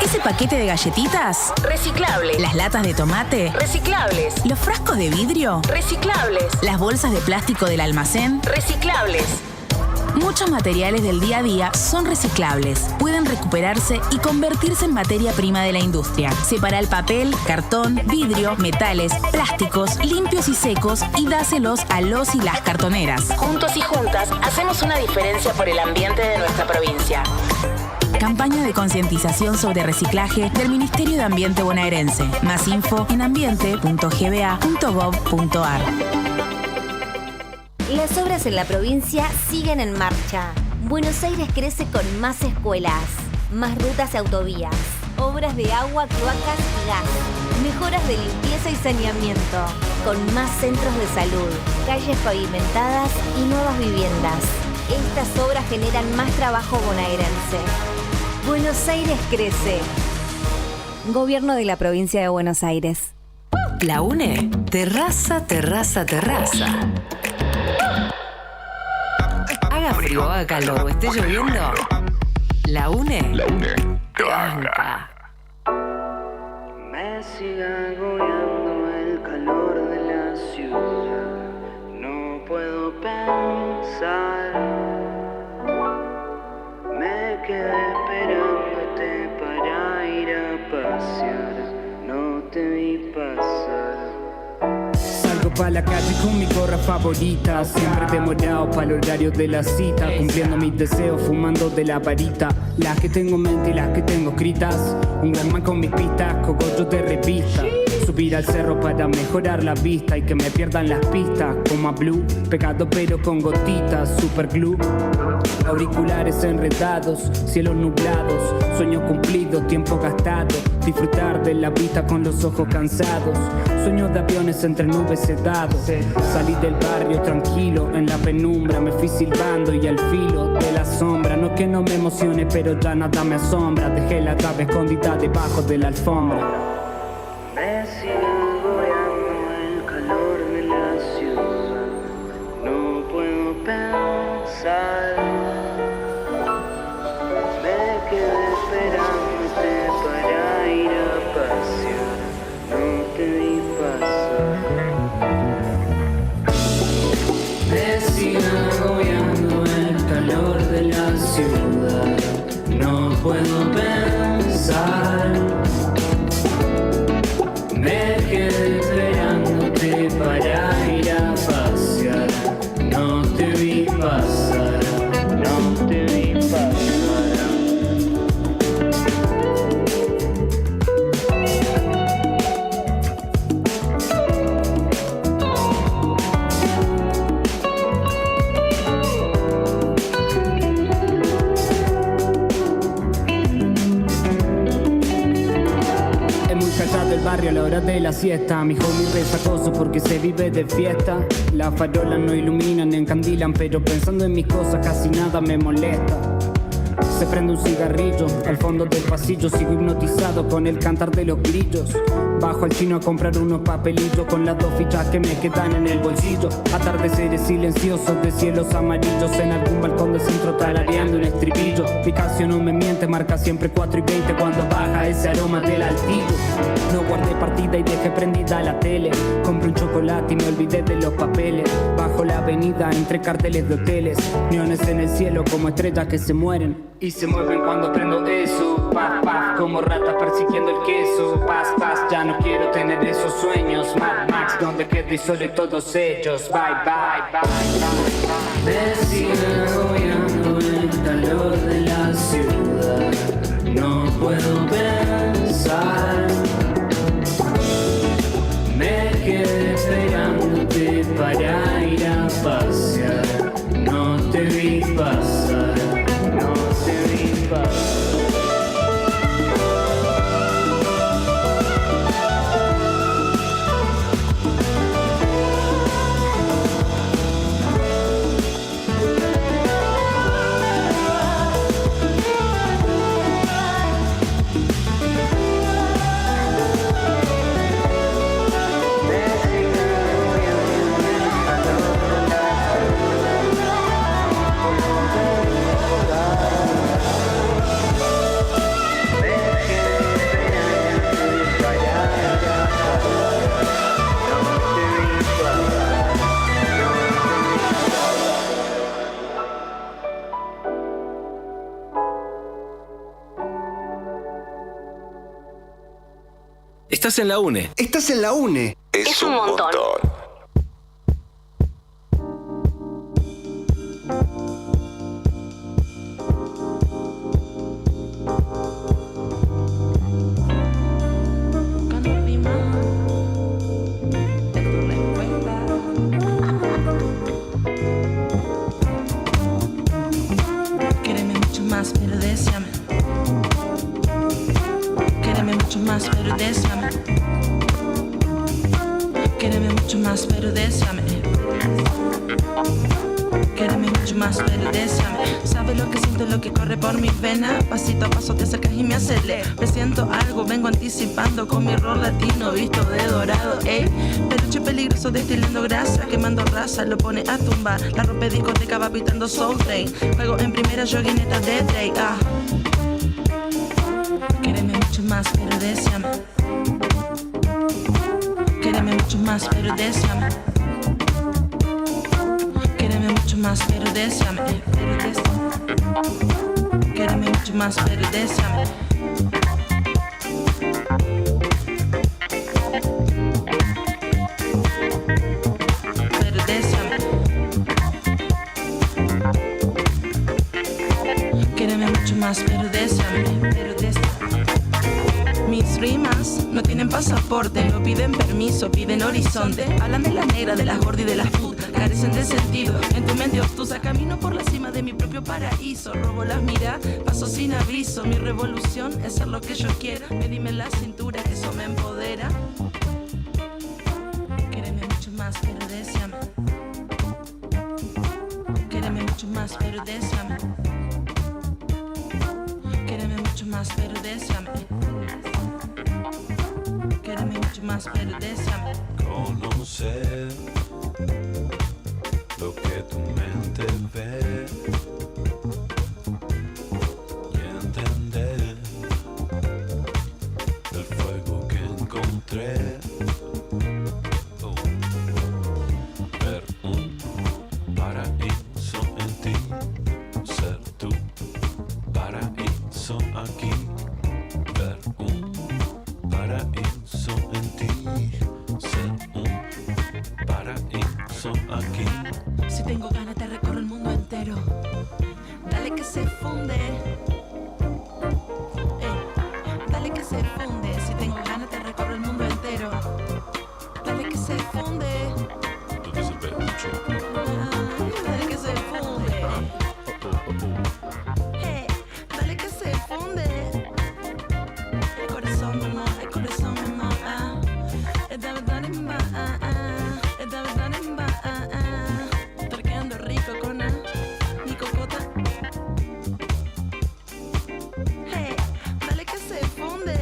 ¿Ese paquete de galletitas? Reciclables. ¿Las latas de tomate? Reciclables. ¿Los frascos de vidrio? Reciclables. ¿Las bolsas de plástico del almacén? Reciclables. Muchos materiales del día a día son reciclables. Pueden recuperarse y convertirse en materia prima de la industria. Separa el papel, cartón, vidrio, metales, plásticos, limpios y secos y dáselos a los y las cartoneras. Juntos y juntas hacemos una diferencia por el ambiente de nuestra provincia. Campaña de concientización sobre reciclaje del Ministerio de Ambiente bonaerense. Más info en ambiente.gba.gov.ar. Las obras en la provincia siguen en marcha. Buenos Aires crece con más escuelas, más rutas y autovías, obras de agua, cloacas y gas, mejoras de limpieza y saneamiento, con más centros de salud, calles pavimentadas y nuevas viviendas. Estas obras generan más trabajo bonaerense. Buenos Aires crece. Gobierno de la Provincia de Buenos Aires. La UNE, terraza, terraza, terraza. Haga frío, haga calor o esté lloviendo, La UNE te banca. Me sigue agobiando el calor de la ciudad. No puedo pensar. Me quedé esperándote para ir a pasear. No te vi pasar. Salgo pa' la calle con mi gorra favorita, siempre demorado pa' el horario de la cita, cumpliendo mis deseos, fumando de la varita, las que tengo en mente y las que tengo escritas. Un gran man con mis pistas, cogollos de revista. Subir al cerro para mejorar la vista y que me pierdan las pistas. Como a Blue, pegado pero con gotitas, super glue. Auriculares enredados, cielos nublados, sueño cumplido, tiempo gastado. Disfrutar de la vista con los ojos cansados. Sueño de aviones entre nubes sedados. Salí del barrio tranquilo, en la penumbra me fui silbando y al filo de la sombra. No que no me emocione, pero ya nada me asombra. Dejé la llave escondida debajo de la alfombra. Me sigue agobiando el calor de la ciudad. No puedo pensar. Me quedé esperándote para ir a pasear. No te vi pasar. Me sigue agobiando el calor de la ciudad. No puedo pensar. Me quedé esperándote para ir a pasear. No te vi pasar, no te vi pasar. El barrio a la hora de la siesta. Mi homie resacoso porque se vive de fiesta. Las farolas no iluminan ni encandilan, pero pensando en mis cosas casi nada me molesta. Se prende un cigarrillo, al fondo del pasillo sigo hipnotizado con el cantar de los grillos. Bajo al chino a comprar unos papelitos con las 2 fichas que me quedan en el bolsillo. Atardeceres silenciosos de cielos amarillos, en algún balcón del centro tarareando un estribillo. Picasso no me miente, marca siempre 4:20 cuando baja ese aroma del altillo. No guardé partida y dejé prendida la tele. Compré un chocolate y me olvidé de los papeles. Bajo la avenida entre carteles de hoteles, neones en el cielo como estrellas que se mueren y se mueven cuando prendo eso. Paz, paz, como ratas persiguiendo el queso. Paz, paz, ya no quiero tener esos sueños. Mad Max, donde quedé solo y todos ellos. Bye, bye, bye, bye. Me sigue agobiando el calor de la ciudad. No puedo pensar. Me quedé esperándote para ir a pasear. No te vi pasar, no te vi pasar. Estás en la UNE. Estás en la UNE. Es un montón. Quéreme mucho más, pero deséame. Quéreme mucho más, pero deséame. Quéreme mucho más, pero deséame. Quéreme mucho más, pero deséame. Sabes lo que siento, lo que corre por mis venas. Pasito a paso te acercas y me aceleras. Presiento algo, vengo anticipando con mi rol latino visto de dorado, ey. Peluche peligroso destilando grasa, quemando raza, lo pone a tumbar. La rompe discoteca va pitando Soul Train. Juego en primera yoguineta de Drake, ah. Quéreme mucho más, pero deséame. Quéreme mucho más, pero deséame. Quéreme mucho más, pero deséame, pero deséame. Quéreme mucho más, pero deséame. Pero deséame. Quéreme mucho más, pero deséame, pero deséame. Mis rimas no tienen pasaporte, no piden permiso, piden horizonte. Hablan de la negra, de las gordas y de las putas, carecen de sentido. En tu mente obtusa camino por la cima de mi propio paraíso. Robo las miradas, paso sin aviso. Mi revolución es ser lo que yo quiera. Medime la cintura, que eso me empodera. Quéreme mucho más, pero deséame. Quéreme mucho más, pero deséame. Quéreme mucho más, pero deséame. Quéreme mucho más, pero deséame. Conocer lo que tu mente ve y entender el fuego que encontré. Ver un paraíso en ti, ser tu paraíso aquí. Ver un paraíso en ti, ser un paraíso aquí. Si tengo ganas te recorro el mundo entero. Dale que se funde. Dale que se funde. Si tengo ganas te recorro el mundo entero. Dale que se funde. Dale que se funde. Dale que se funde. El corazón no, el corazón no. Esta verdad es más. Esta verdad es más. Estar quedando rico con mi cocota. Dale que se funde.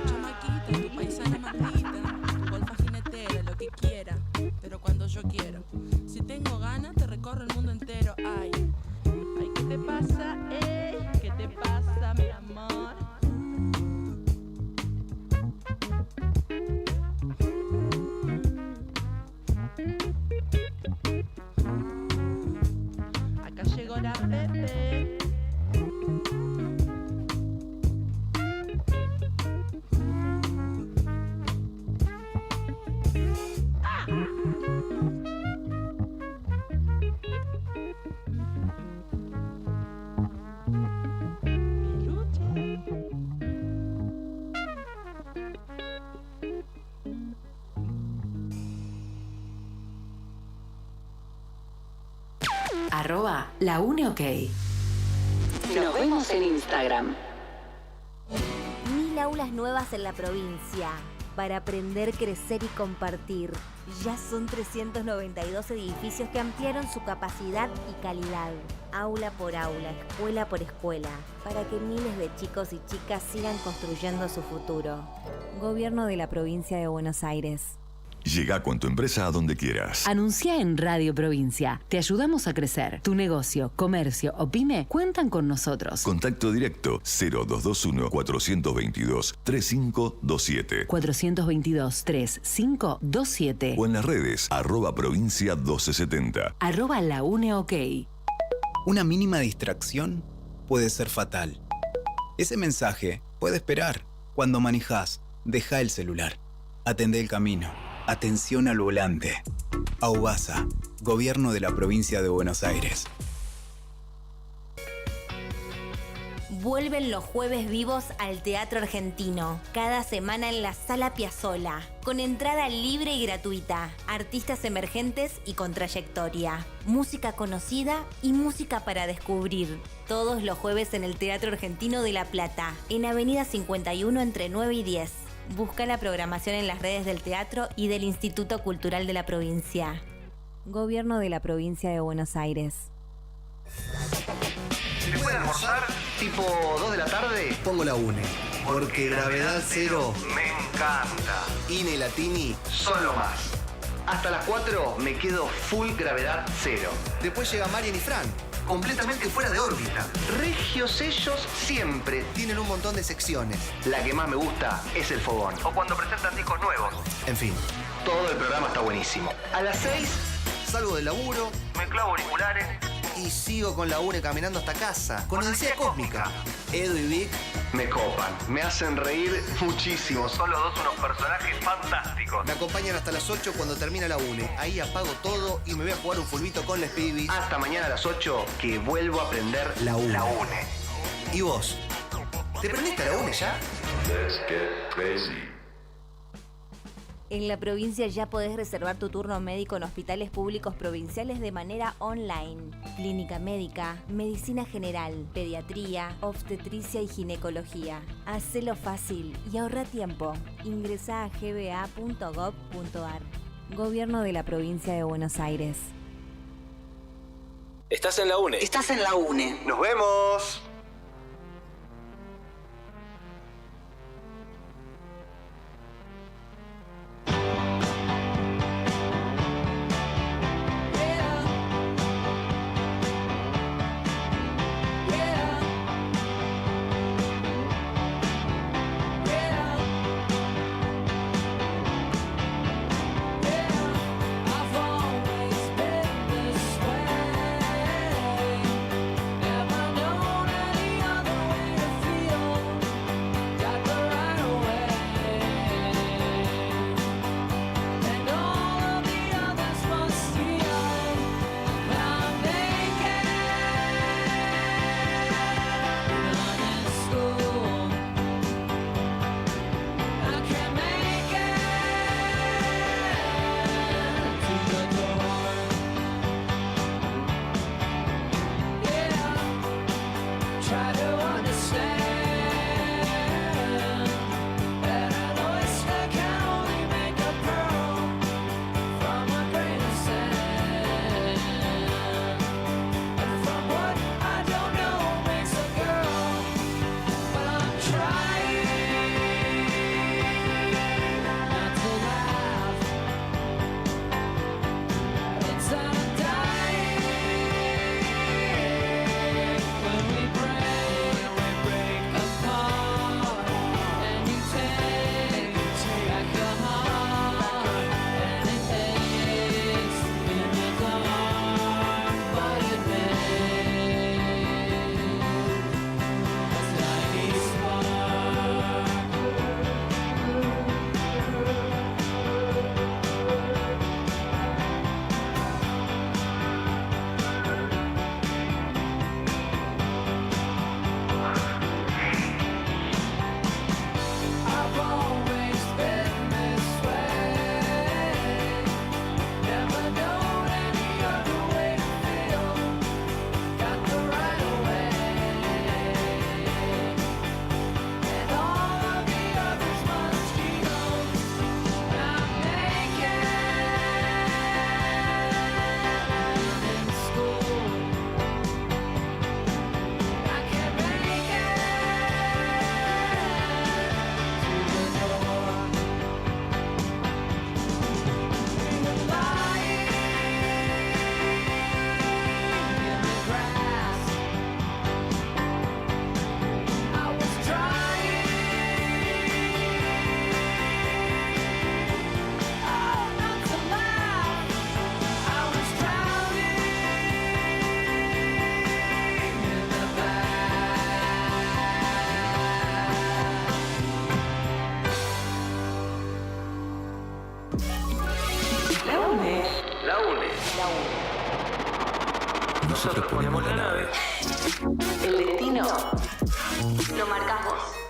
Chamaquita, tu paisana maldita, tu golfa jinetera, lo que quiera, pero cuando yo quiero. Si tengo ganas, te recorro el mundo entero. Ay, ay, ¿qué te pasa, ¿Qué te pasa, mi amor? Acá llegó la bebé. @laUneOK. Nos vemos en Instagram. 1000 aulas nuevas en la provincia para aprender, crecer y compartir. Ya son 392 edificios que ampliaron su capacidad y calidad. Aula por aula, escuela por escuela, para que miles de chicos y chicas sigan construyendo su futuro. Gobierno de la provincia de Buenos Aires. Llega con tu empresa a donde quieras. Anuncia en Radio Provincia. Te ayudamos a crecer. Tu negocio, comercio o pyme cuentan con nosotros. Contacto directo 0221-422-3527. 422-3527. O en las redes @provincia 1270. @la UNE OK. Una mínima distracción puede ser fatal. Ese mensaje puede esperar. Cuando manejás, deja el celular. Atendé el camino. Atención al volante. AUBASA, Gobierno de la Provincia de Buenos Aires. Vuelven los jueves vivos al Teatro Argentino, cada semana en la Sala Piazzolla, con entrada libre y gratuita, artistas emergentes y con trayectoria, música conocida y música para descubrir. Todos los jueves en el Teatro Argentino de La Plata, en Avenida 51 entre 9 y 10. Busca la programación en las redes del teatro y del Instituto Cultural de la Provincia. Gobierno de la Provincia de Buenos Aires. ¿Se puede almorzar? Tipo 2 de la tarde. Pongo la UNE. Porque Gravedad Cero me encanta. Ine y Latini son lo más. Hasta las 4 me quedo full Gravedad Cero. Después llega Marian y Fran, completamente fuera de órbita. Regios ellos siempre. Tienen un montón de secciones. La que más me gusta es el fogón. O cuando presentan discos nuevos. En fin, todo el programa está buenísimo. A las 6 salgo del laburo, me clavo auriculares y sigo con la UNE caminando hasta casa. Con Odisea Cósmica. Edu y Vic me copan, me hacen reír muchísimo. Son los dos unos personajes fantásticos. Me acompañan hasta las 8 cuando termina la UNE. Ahí apago todo y me voy a jugar un fulbito con les pibis. Hasta mañana a las 8 que vuelvo a aprender la UNE. ¿Y vos? ¿Te prendiste a la UNE ya? Let's get crazy. En la provincia ya podés reservar tu turno médico en hospitales públicos provinciales de manera online. Clínica médica, medicina general, pediatría, obstetricia y ginecología. Hacelo fácil y ahorra tiempo. Ingresá a gba.gov.ar. Gobierno de la Provincia de Buenos Aires. Estás en la UNE. Estás en la UNE. Nos vemos. Never known nosotros ponemos la nave. El destino lo marcas vos.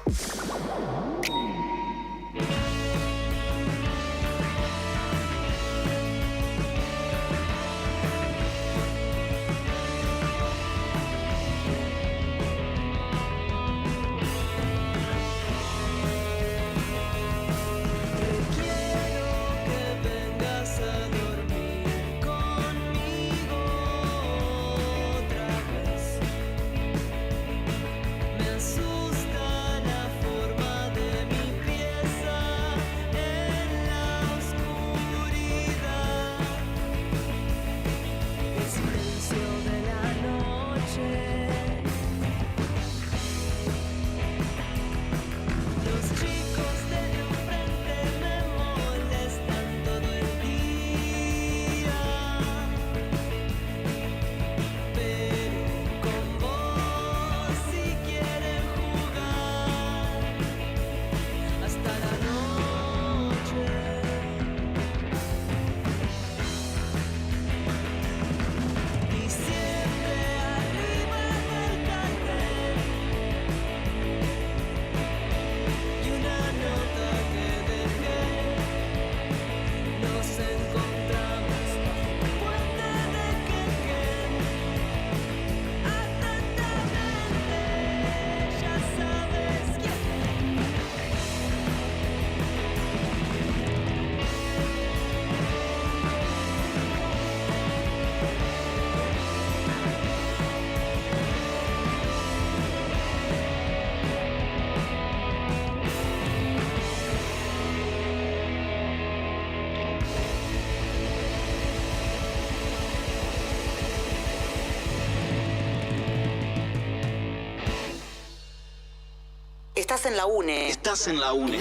Estás en la UNE. Estás en la UNE.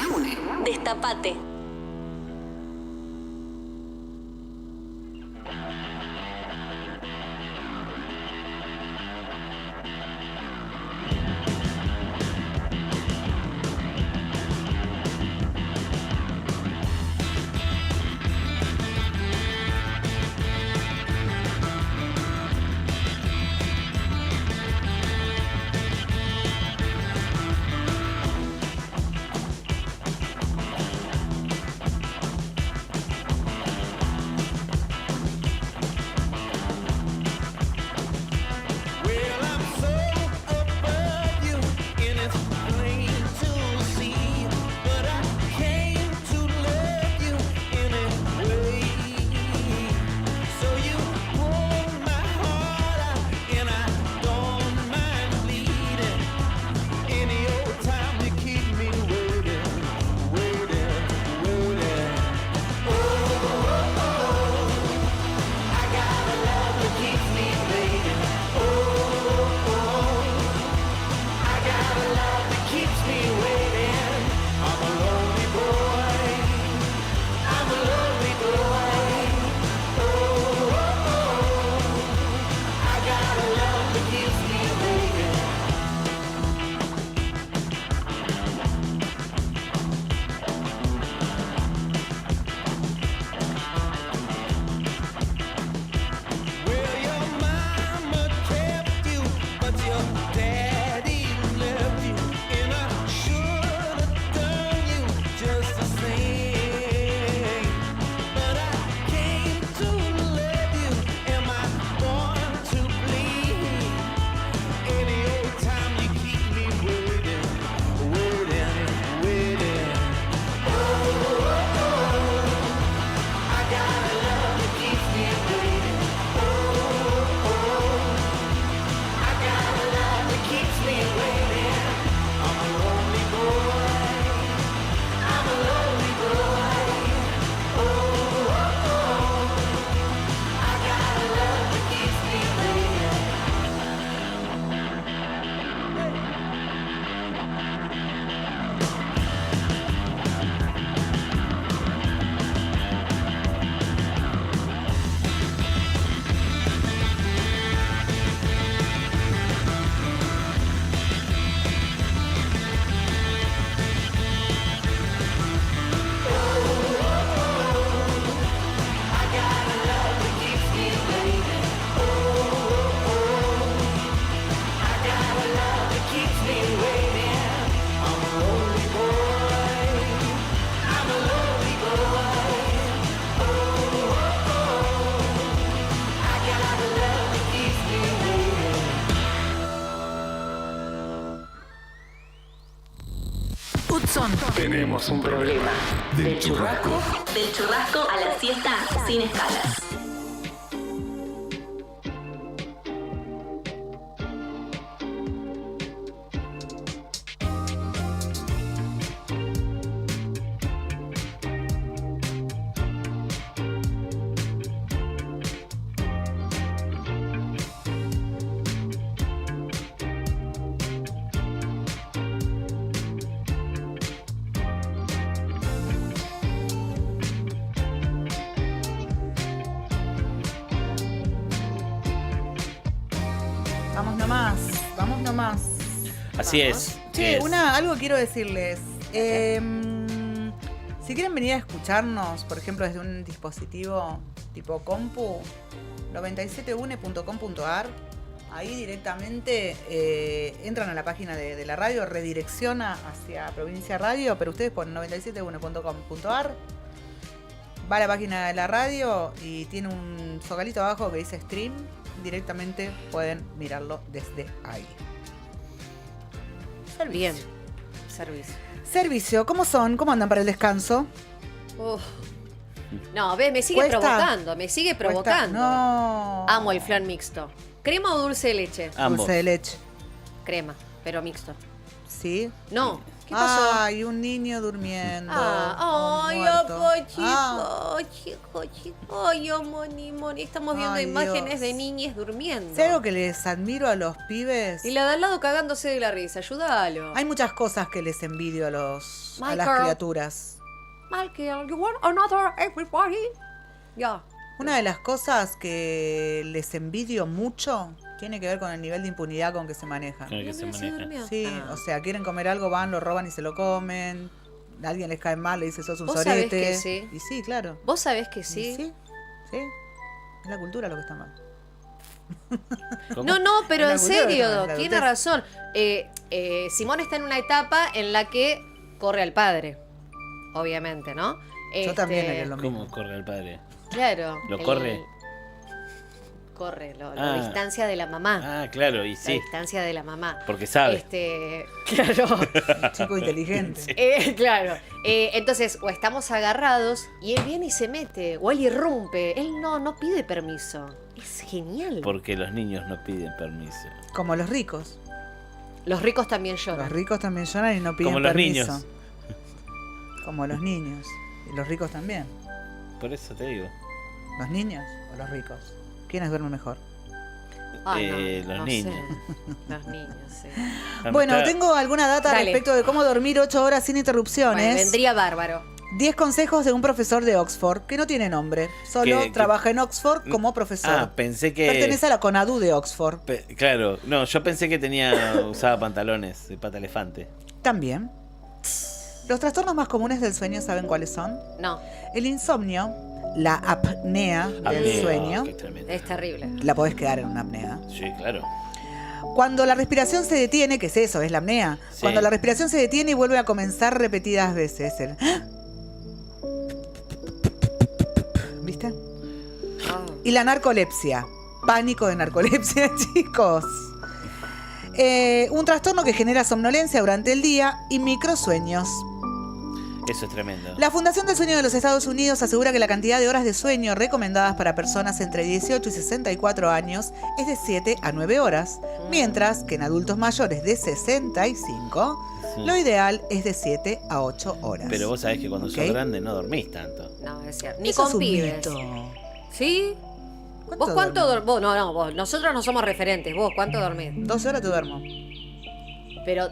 Destapate. son Tenemos un problema. Del churrasco Del churrasco a la siesta sin escalas. Vamos nomás. Así es. Che, es. algo quiero decirles. Si quieren venir a escucharnos, por ejemplo, desde un dispositivo tipo compu, 971.com.ar, ahí directamente entran a la página de la radio, redirecciona hacia Provincia Radio, pero ustedes ponen 971.com.ar, va a la página de la radio y tiene un zocalito abajo que dice stream, directamente pueden mirarlo desde ahí. Servicio. Bien. Servicio, ¿cómo son? ¿Cómo andan para el descanso? Uf. No, ves, me sigue ¿Cuesta? provocando, ¿Cuesta? No. Amo el flan mixto. ¿Crema o dulce de leche? Ambos. Dulce de leche. Crema, pero mixto. ¿Sí? No. ¿Qué pasó? Ay, un niño durmiendo. Ay, muerto. chico. Ay, moni. Estamos viendo Ay, Dios. De niñas durmiendo. Si algo que les admiro a los pibes. Y la de al lado cagándose de la risa, ayúdalo. Hay muchas cosas que les envidio a las Michael. criaturas. Michael, you want another everybody? Ya. Una de las cosas que les envidio mucho tiene que ver con el nivel de impunidad con que se manejan. Con el que se maneja. Sí, o sea, quieren comer algo, van, lo roban y se lo comen. A alguien les cae mal, le dice sos un ¿Vos sorete. sabés que sí? Y sí, claro. ¿Vos sabés que sí? Sí. Es la cultura lo que está mal. No, pero Es la en cultura, serio, la tiene adultez. razón. Simón está en una etapa en la que corre al padre, obviamente, ¿no? Yo también haría lo mismo. ¿Cómo corre el padre? Claro. ¿Lo corre? Corre, lo Ah. distancia de la mamá. Ah, claro, y La sí. distancia de la mamá. Porque sabe. Claro. Chico inteligente. Claro. Entonces, o estamos agarrados y él viene y se mete, o él irrumpe. Él no pide permiso. Es genial. Porque los niños no piden permiso. Como los ricos. Los ricos también lloran. Los ricos también lloran y no piden Como los permiso. niños. Como los niños. Y los ricos también. Por eso te digo. ¿Los niños o los ricos? ¿Quiénes duermen mejor? Los niños. Sé. Los niños, sí. Bueno, tengo alguna data Dale. respecto de cómo dormir 8 horas sin interrupciones. Bueno, vendría bárbaro. 10 consejos de un profesor de Oxford, que no tiene nombre. Solo ¿Qué? trabaja en Oxford como profesor. Ah, pensé que... Pertenece a la CONADU de Oxford. Claro, no, yo pensé que usaba pantalones de pata elefante. También. Los trastornos más comunes del sueño, ¿saben cuáles son? No. El insomnio, la apnea del sueño. Qué tremendo. Es terrible. La podés quedar en una apnea. Sí, claro. Cuando la respiración se detiene, ¿qué es eso? Es la apnea. Sí. Cuando la respiración se detiene y vuelve a comenzar repetidas veces. ¿Viste? Y la narcolepsia. Pánico de narcolepsia, chicos. Un trastorno que genera somnolencia durante el día y microsueños. Eso es tremendo. La Fundación del Sueño de los Estados Unidos asegura que la cantidad de horas de sueño recomendadas para personas entre 18 y 64 años es de 7 a 9 horas, mientras que en adultos mayores de 65 Sí. lo ideal es de 7 a 8 horas. Pero vos sabés que cuando ¿Ok? sos grande no dormís tanto. No, es cierto. Ni Eso es con un pibes. mito. ¿Sí? ¿Vos cuánto dormís? Vos, no, vos. Nosotros no somos referentes. ¿Vos cuánto dormís? 12 horas te duermo. Pero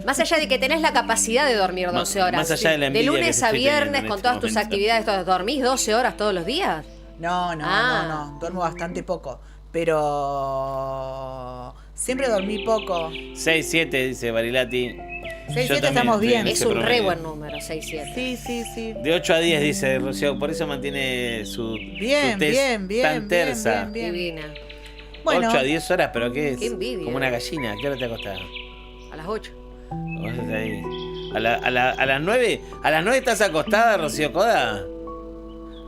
más allá de que tenés la capacidad de dormir 12 horas. más allá de la envidia que lunes te a estoy teniendo viernes en con este todas tus momento. actividades, ¿dormís 12 horas todos los días? No, Ah. no. Duermo bastante poco. Pero siempre dormí poco. 6, 7, dice Barilati. 6, Yo 7 también estamos estoy bien. en Es ese un re promedio. buen número, 6-7. Sí. De 8 a 10, dice Rocío. Por eso mantiene su Bien, su tez bien, tan tersa. bien. Divina. Bueno. 8 a 10 horas, pero ¿qué es? Qué envidia. Como una gallina. ¿A qué hora te acostás? A las 8. Vos estás ahí. A las 9. ¿A las 9 estás acostada, Rocío Coda?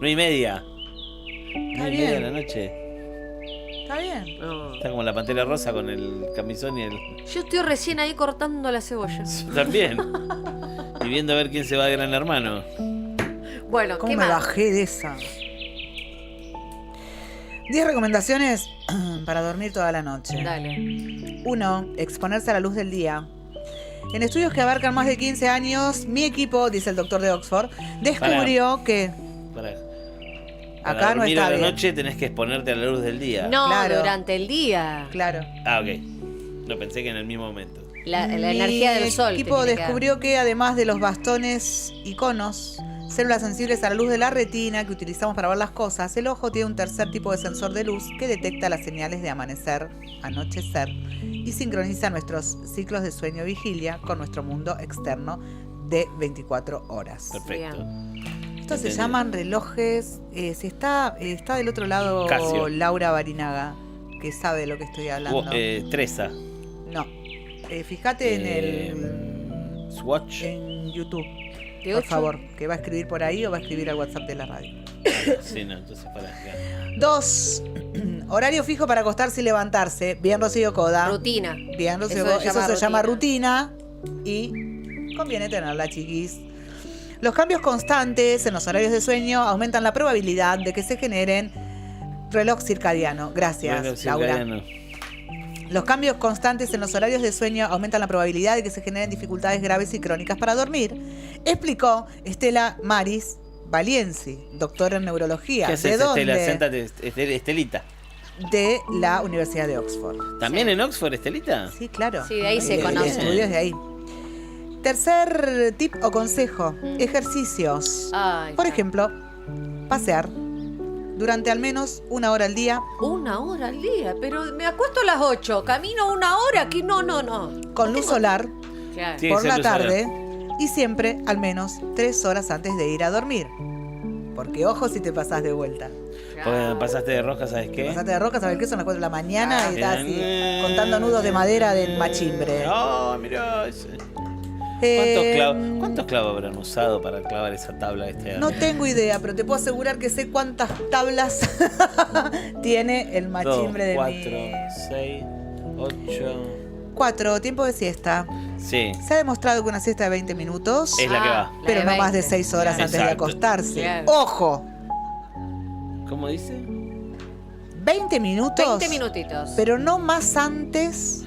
9:30. 9:30 de la noche. Está bien. Está como la Pantera Rosa con el camisón y el. Yo estoy recién ahí cortando la cebolla. También. Y viendo a ver quién se va de Gran Hermano. Bueno, ¿Cómo ¿qué me más? bajé de esa? 10 recomendaciones para dormir toda la noche. Dale. 1. Exponerse a la luz del día. En estudios que abarcan más de 15 años, mi equipo, dice el doctor de Oxford, descubrió que... Para Acá no dormir está a la bien. noche tenés que exponerte a la luz del día. No, Claro. durante el día. Claro. Ah, ok. No pensé que en el mismo momento. La Mi energía del sol. te equipo tiene que dar. descubrió que además de los bastones iconos, células sensibles a la luz de la retina que utilizamos para ver las cosas, el ojo tiene un tercer tipo de sensor de luz que detecta las señales de amanecer, anochecer y sincroniza nuestros ciclos de sueño-vigilia con nuestro mundo externo de 24 horas. Perfecto. Estos se Entendido. llaman relojes. Si está del otro lado Casio. Laura Barinaga, que sabe de lo que estoy hablando. Treza. No. Fíjate en el Swatch. en YouTube. ¿De Por ocho? favor, que va a escribir por ahí o va a escribir al WhatsApp de la radio. Sí, no, entonces para acá. 2. Horario fijo para acostarse y levantarse. Bien, Rocío Coda. Rutina. Bien, Rocío Eso Coda. se Eso llama se llama rutina y conviene tenerla, chiquis. Los cambios constantes en los horarios de sueño aumentan la probabilidad de que se generen reloj circadiano. Gracias, Bueno, Laura. circadiano. Los cambios constantes en los horarios de sueño aumentan la probabilidad de que se generen dificultades graves y crónicas para dormir, explicó Estela Maris Valienzi, doctora en neurología. ¿Qué haces, ¿De dónde? Estela? Séntate, Estelita. De la Universidad de Oxford. ¿También en Oxford, Estelita? Sí, claro. Sí, de ahí se El conoce. estudio es de ahí. Tercer tip o consejo, ejercicios. Ay, Por ejemplo, pasear durante al menos 1 hora al día. 1 hora al día, pero me acuesto a las 8, camino 1 hora, aquí no. Con luz solar Claro. Tiene que por ser la luz solar. tarde y siempre al menos 3 horas antes de ir a dormir. Porque ojo si te pasás de vuelta. Porque pasaste de rosca, ¿sabes qué? Pasaste de roca, ¿sabes qué? Son las 4 de la mañana y estás así Eh. contando nudos de madera del machimbre. Oh, mirá. ese. Eh, ¿Cuántos clavos habrán usado para clavar esa tabla este año? No tengo idea, pero te puedo asegurar que sé cuántas tablas tiene el machimbre de 4, mi... 6, 8. 4, tiempo de siesta. Sí, Se ha demostrado que una siesta de 20 minutos, es la que va. La pero de no más de 20. 6 horas antes de Exacto. acostarse. Claro. ¡Ojo! ¿Cómo dice? 20 minutos, 20 minutitos. pero no más antes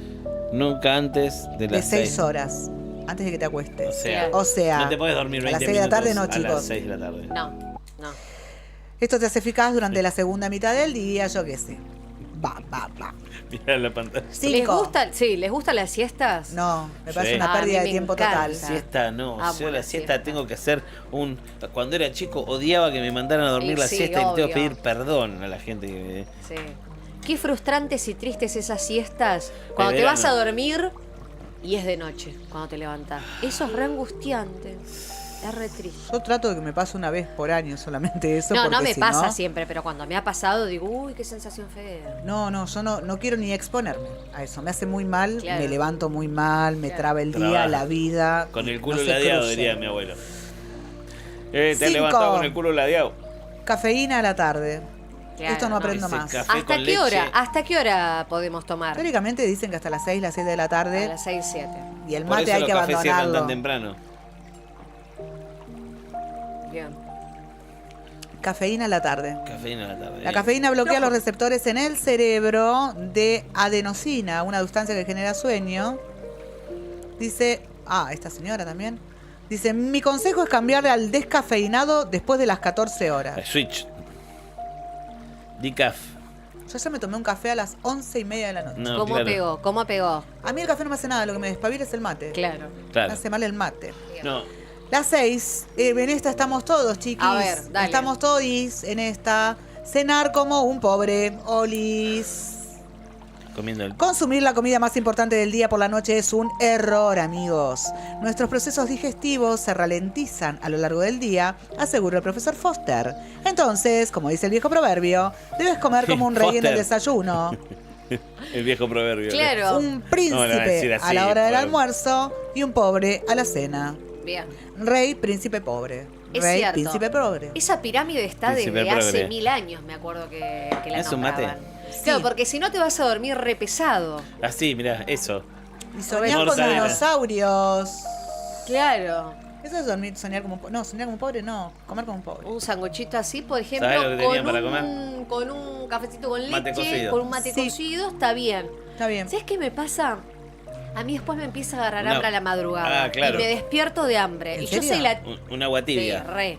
Nunca antes de de las 6 horas. Antes de que te acuestes. O sea, O sea, no te puedes dormir 20 a las 6 de la tarde no, minutos a chicos. las 6 de la tarde. No. Esto te hace eficaz durante la segunda mitad del día, yo qué sé. Va. Mirá la pantalla. ¿Les 5. gusta, sí, les gustan las siestas? No, me parece Sí. una Ah, a pérdida mí de me tiempo encanta. total. Siesta no, Amo yo la la siesta siesta. tengo que hacer Cuando era chico odiaba que me mandaran a dormir Y la sí, siesta y le tengo que obvio. pedir perdón a la gente que... Sí. Qué frustrantes y tristes esas siestas cuando te verano. vas a dormir y es de noche cuando te levantás. Eso es re angustiante. Es re triste. Yo trato de que me pase una vez por año solamente eso. No, porque no me si pasa no- siempre, pero cuando me ha pasado digo, uy, qué sensación fea. No, yo no quiero ni exponerme a eso. Me hace muy mal, Claro. me levanto muy mal, me Claro. traba el día, Trabaja. la vida. Con el culo no se ladeado, cruce. diría mi abuelo. Te has 5. levantado con el culo ladeado. Cafeína a la tarde. Claro, Esto no aprendo Ese más. café ¿Hasta con qué leche. hora? ¿Hasta qué hora podemos tomar? Teóricamente dicen que hasta las 6, las 7 de la A tarde. las 6, 7. Y el Por mate eso hay los que cafés cierran tan abandonarlo. temprano. Bien. Cafeína a la tarde. Cafeína a la tarde. La cafeína bloquea los receptores en el cerebro de adenosina, una sustancia que genera sueño. Dice, esta señora también. Dice, mi consejo es cambiarle al descafeinado después de las 14 horas. Switch. Decaf. Yo ya me tomé un café a las 11:30 de la noche. No, ¿Cómo claro. pegó? ¿Cómo pegó? A mí el café no me hace nada, lo que me despabila es el mate. Claro. Me Claro. hace mal el mate. No. Las 6, en esta estamos todos, chiquis. A ver, dale. Estamos todos en esta. Cenar como un pobre. Olis. Comiendo el... Consumir la comida más importante del día por la noche es un error, amigos. Nuestros procesos digestivos se ralentizan a lo largo del día, aseguró el profesor Foster. Entonces, como dice el viejo proverbio, debes comer como un rey en el Foster. desayuno, El viejo proverbio. Claro. un No, le van a príncipe decir así, a la hora del por- almuerzo y un pobre a la cena. Bien. Rey, príncipe, pobre. Es Rey, cierto. príncipe, pobre. Esa pirámide está Príncipe desde hace progre. 1000 años, me acuerdo que la ¿Es un mate? nombraban. Claro, porque si no te vas a dormir re pesado. Así, mirá, eso. Y soñás con Mortadela. dinosaurios. Claro. Eso es dormir, soñar como un pobre. No, soñar como un pobre, no. Comer como un pobre. Un sanguchito así, por ejemplo, ¿Sabés lo que tenían para comer? con un cafecito con Mate leche, cocido. con un mate Sí. cocido, está bien. Está bien. ¿Sabes qué me pasa? A mí después me empieza a agarrar Una- hambre a la madrugada. Ah, claro. Y me despierto de hambre. ¿En Y serio? yo soy la... Un agua tibia. Sí, re.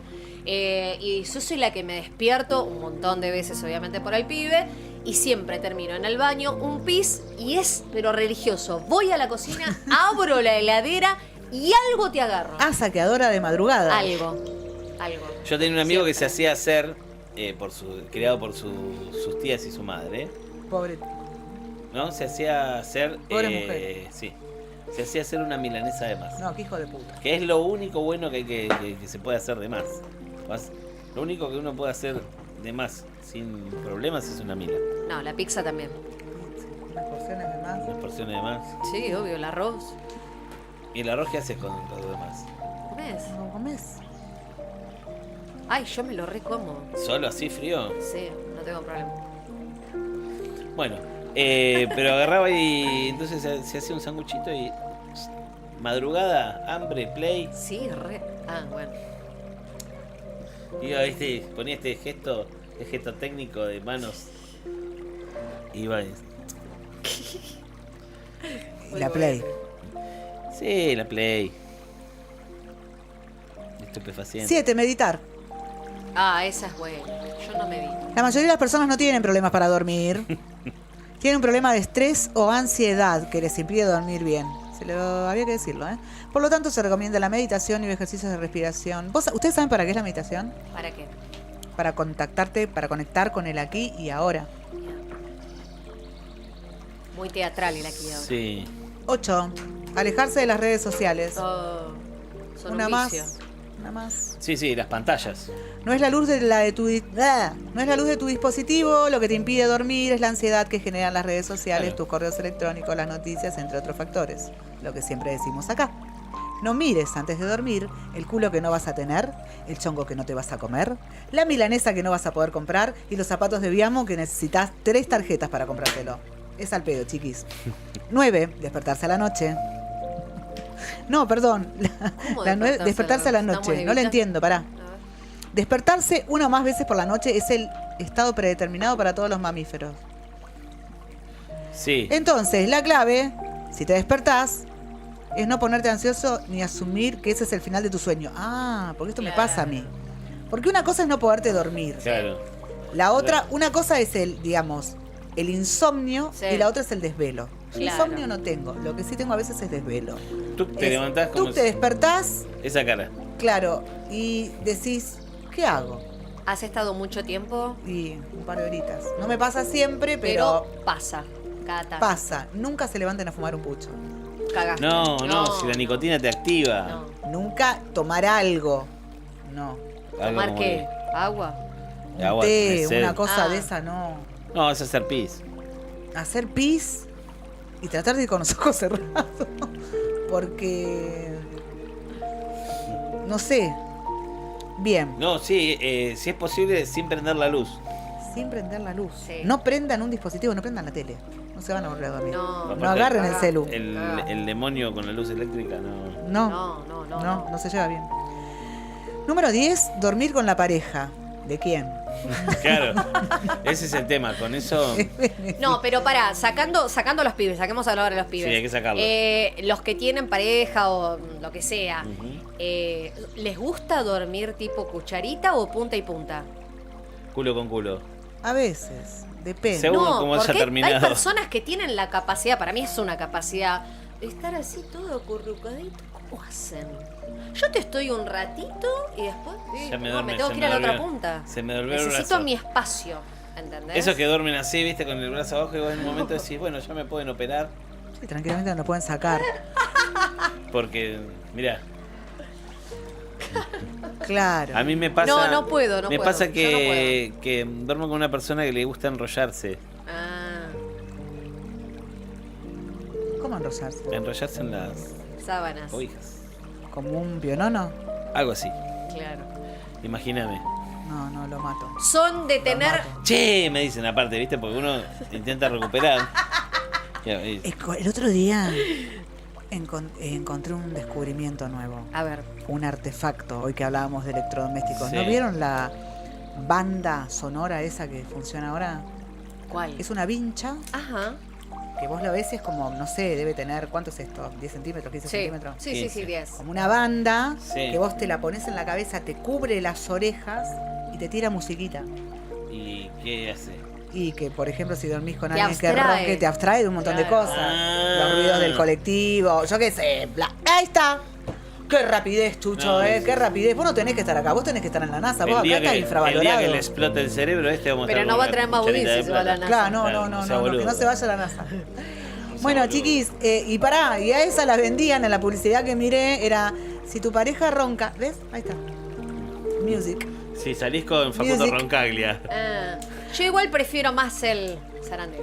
Y yo soy la que me despierto un montón de veces, obviamente, por el pibe. Y siempre termino en el baño, un pis, y es, pero religioso. Voy a la cocina, abro la heladera y algo te agarro. Ah, saqueadora de madrugada. Algo. Yo tenía un amigo que se Siempre. hacía hacer, criado por sus tías y su madre, Pobre. ¿no? Se hacía hacer... Pobre mujer. Sí. Se hacía hacer una milanesa de más. No, qué hijo de puta. Que es lo único bueno que se puede hacer de más. Lo único que uno puede hacer de más sin problemas es una mila. No, la pizza también. Unas porciones de más. Unas porciones de más. Sí, obvio, el arroz. ¿Y el arroz qué haces con lo demás? ¿Comés? ¿No comes? Ay, yo me lo recomo. ¿Solo así frío? Sí, no tengo problema. Bueno, pero agarraba y entonces se hacía un sanguchito y madrugada, hambre, play. Sí, re. Ah, bueno. Iba, ponía este gesto técnico de manos. Iba. La Play. Sí, la play. Estupefaciente. 7. Meditar. Ah, esa es buena. Yo no medito. La mayoría de las personas no tienen problemas para dormir. Tienen un problema de estrés o ansiedad que les impide dormir bien. Había que decirlo, ¿eh? Por lo tanto, se recomienda la meditación y ejercicios de respiración. ¿Ustedes saben para qué es la meditación? ¿Para qué? Para contactarte, para conectar con el aquí y ahora. Muy teatral el aquí y ahora. Sí. 8. Alejarse de las redes sociales. Oh, son Una un más. vicio. Una más. Sí, las pantallas. No es la luz de tu dispositivo lo que te impide dormir, es la ansiedad que generan las redes sociales, Claro. tus correos electrónicos, las noticias, entre otros factores. Lo que siempre decimos acá. No mires antes de dormir el culo que no vas a tener, el chongo que no te vas a comer, la milanesa que no vas a poder comprar y los zapatos de Viamo que necesitas 3 tarjetas para comprártelo. Es al pedo, chiquis. 9. Despertarse a la noche. No, perdón. ¿Cómo Despertarse a la noche. Estamos No lo evitando- entiendo, pará. A ver. Despertarse una o más veces por la noche es el estado predeterminado para todos los mamíferos. Sí. Entonces, la clave, si te despertás, es no ponerte ansioso ni asumir que ese es el final de tu sueño. Ah, porque esto me pasa a mí. Porque una cosa es no poderte dormir. Claro. La otra, una cosa es el insomnio Sí. y la otra es el desvelo. Claro. Insomnio no tengo. Lo que sí tengo a veces es desvelo. Tú te Es- levantás Tú como te despertás, esa cara. claro, y decís, ¿qué hago? ¿Has estado mucho tiempo? Y un par de horitas. No me pasa siempre, Pero pero pasa. Cada tanto. pasa. Nunca se levanten a fumar un pucho. Cagaste. No, si la nicotina te activa. No. Nunca tomar algo. No. Algo ¿Tomar como qué? ¿Agua? Un Agua, té, tenés sed. una cosa Ah. de esa, no. No, es hacer pis. Hacer pis y tratar de ir con los ojos cerrados. Porque. No sé. Bien. No, sí, si es posible, sin prender la luz. Sin prender la luz. Sí. No prendan un dispositivo, no prendan la tele. No se van a volver a dormir. No. No Aparte, agarren el celu. El demonio con la luz eléctrica, no. No se lleva bien. Número 10, dormir con la pareja. ¿De quién? Claro, ese es el tema. Con eso, No, pero pará, sacando los pibes, saquemos a hablar de los pibes. Sí, hay que sacarlos. Los que tienen pareja o lo que sea, Ujú. ¿les gusta dormir tipo cucharita o punta y punta? culo con culo. A veces. Depende. Según No, cómo haya porque hay terminado. personas que tienen la capacidad, para mí es una capacidad, de estar así todo acurrucadito. ¿Cómo hacen? Yo te estoy un ratito y después Ya me no, duerme, me tengo se que me ir a la otra durmió. punta. Se me durmió el Necesito brazo. mi espacio, ¿entendés? Esos que duermen así, viste, con el brazo abajo y vos en un momento decís, bueno, ya me pueden operar. Sí, tranquilamente no lo pueden sacar. Porque, mirá, Claro. a mí me pasa. No, no puedo, no me puedo. pasa Yo que duermo con una persona que le gusta enrollarse. Ah, ¿Cómo enrollarse? Enrollarse en las sábanas. cobijas. ¿Como un pionono? Algo así. Claro. Imagíname. No, lo mato. Son de tener. Che, me dicen aparte, viste, porque uno intenta recuperar. El otro día Encontré un descubrimiento nuevo. A ver. Un artefacto, hoy que hablábamos de electrodomésticos. Sí. ¿No vieron la banda sonora esa que funciona ahora? ¿Cuál? Es una vincha. Ajá. Que vos lo ves y es como, no sé, debe tener, ¿cuánto es esto? ¿10 centímetros? ¿15 centímetros? Sí, 10. Como una banda Sí. que vos te la pones en la cabeza, te cubre las orejas y te tira musiquita. ¿Y qué hace? Y que, por ejemplo, si dormís con Te alguien que abstrae. ronque, te abstrae de un montón de Claro. cosas. Los ruidos del colectivo, yo qué sé. Ahí está. Qué rapidez, Chucho, No, qué rapidez. Vos no tenés que estar acá, vos tenés que estar en la NASA. Vos El acá día estás que infravalorado. le explote el cerebro, vamos a Pero estar no con va a una traer más cucharita budín de si se va a la plata. NASA. Claro, no, que no se vaya a la NASA. Bueno, boludo. chiquis, y pará, y a esas las vendían en la publicidad que miré, era, si tu pareja ronca, ¿ves? Ahí está. Music. Sí, salís con Facundo Music. Roncaglia. Yo igual prefiero más el zarandeo.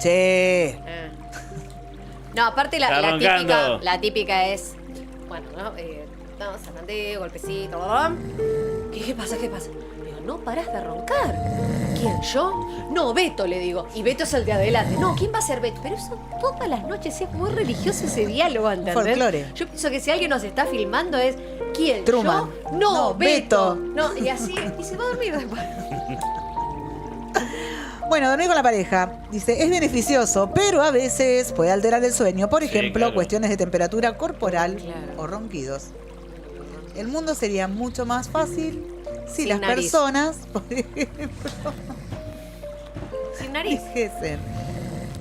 Che. No, aparte Está roncando. la típica es, bueno, ¿no? Zarandeo, golpecito, bla, bla. ¿Qué pasa? Digo, no parás de roncar. ¿Quién, yo? No, Beto, le digo. Y Beto es el de adelante. No, ¿quién va a ser Beto? Pero eso todas las noches es muy religioso ese diálogo, ¿entendés? Folclore. Yo pienso que si alguien nos está filmando es, ¿quién, Truman. yo? No, No, Beto. Beto. No, y así, y se va a dormir después. Bueno, dormir con la pareja, dice, es beneficioso, pero a veces puede alterar el sueño. Por ejemplo, claro. cuestiones de temperatura corporal Claro. o ronquidos. El mundo sería mucho más fácil si Sin las nariz. personas, por ejemplo, Sin nariz. dijesen.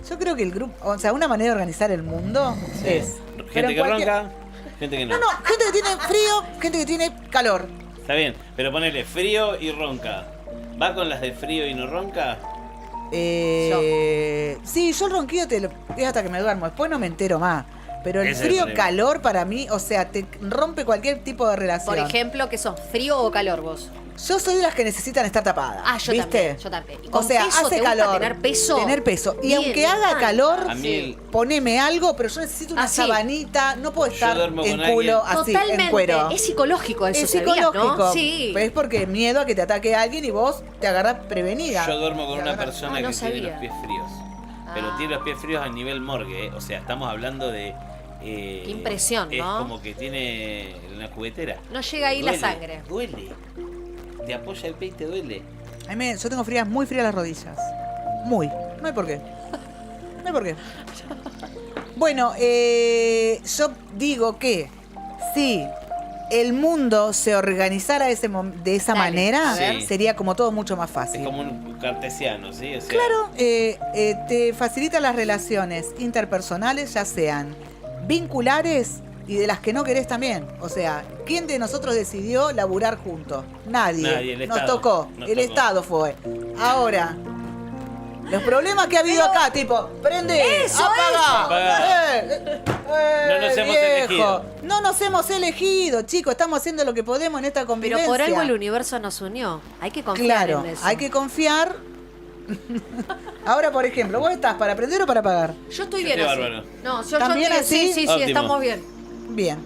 Yo creo que el grupo, o sea, una manera de organizar el mundo es... pero Gente en que cualquier- ronca, gente que no. No, gente que tiene frío, gente que tiene calor. Está bien, pero ponele frío y ronca. ¿Va con las de frío y no ronca? Sí, yo el ronquido es hasta que me duermo, después no me entero más. Pero el Ese es el frío problema. calor para mí, o sea, te rompe cualquier tipo de relación. Por ejemplo, ¿qué sos? ¿Frío o calor vos? Yo soy de las que necesitan estar tapadas. Ah, yo ¿viste? también, yo también. ¿Y O con sea, peso hace te gusta calor. tener peso? Tener peso. Y Bien, aunque me haga encanta. calor, A mí el- poneme algo, pero yo necesito una Ah, sí. sabanita. No puedo estar duermo en con culo alguien- así, Totalmente. en cuero. Es psicológico eso, Es ¿sabías, psicológico. no? Sí. Pero es porque miedo a que te ataque alguien y vos te agarrás prevenida. Yo duermo con Te una agarrás- persona Ah, no que tiene sabía. los pies fríos. Pero Ah. tiene los pies fríos a nivel morgue, ¿eh? O sea, estamos hablando de... Qué impresión, es ¿no? como que tiene una juguetera. No llega ahí la sangre. Duele. Te apoya el pie y te duele. Yo tengo muy frías las rodillas. Muy. No hay por qué. No hay por qué. Bueno, yo digo que si el mundo se organizara de esa Dale, manera, a ver. sería como todo mucho más fácil. Es como un cartesiano, ¿sí? O sea, Claro, te facilita las relaciones interpersonales, ya sean vinculares y de las que no querés también. O sea, ¿quién de nosotros decidió laburar juntos? Nadie. Nadie, el Nos Estado. tocó. Nos El tocó. Estado fue. Ahora, los problemas que ha habido acá, tipo, prende, Eso, apaga. Apagá. No nos hemos elegido. No nos hemos elegido, chicos. Estamos haciendo lo que podemos en esta Pero convivencia. por algo el universo nos unió. Hay que confiar Claro, en eso. hay que confiar. Ahora, por ejemplo, ¿vos estás para prender o para apagar? Yo estoy Yo bien estoy así. bárbaro. No, yo ¿También estoy- así? Sí, Óptimo. estamos bien. Bien.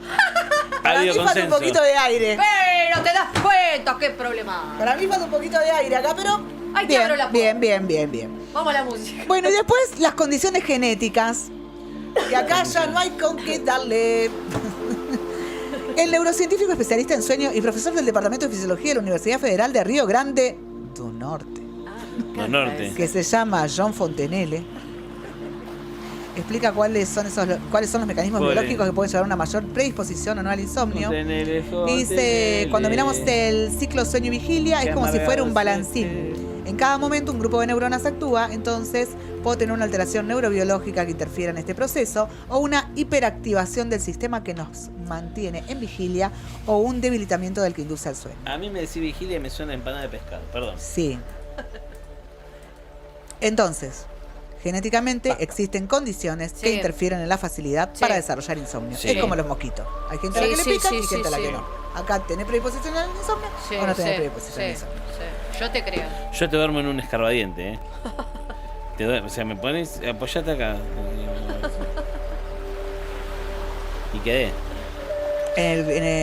Para mí Habido falta un consenso. poquito de aire. Pero te das cuenta, qué problema. Para mí falta un poquito de aire acá, pero Ahí te bien, abro la puerta. bien. Vamos a la música. Bueno, y después las condiciones genéticas, que acá ya no hay con qué darle. El neurocientífico especialista en sueño y profesor del Departamento de Fisiología de la Universidad Federal de Río Grande do Norte, No, norte. que se llama John Fontenelle, explica cuáles son los mecanismos Pobre. biológicos que pueden llevar a una mayor predisposición o no al insomnio. Fontenelle, Y dice, cuando miramos el ciclo sueño y vigilia, es Qué como si fuera un amargado balancín. En cada momento un grupo de neuronas actúa, entonces puede tener una alteración neurobiológica que interfiera en este proceso, o una hiperactivación del sistema que nos mantiene en vigilia, o un debilitamiento del que induce al sueño. A mí me decís vigilia y me suena empanada de pescado, perdón. Sí. Entonces, genéticamente existen condiciones que Sí. interfieren en la facilidad Sí. para desarrlar insomnio. Sí. Es como los mosquitos. Hay gente a la Sí, que le sí, pican sí, y gente a la sí, que sí. no. Acá tenés predisposición al insomnio Sí, o no tenés sí, predisposición al sí, insomnio. sí. Yo te creo. Yo te duermo en un escarbadiente, ¿eh? O sea, me pones, apoyate acá. Y quedé.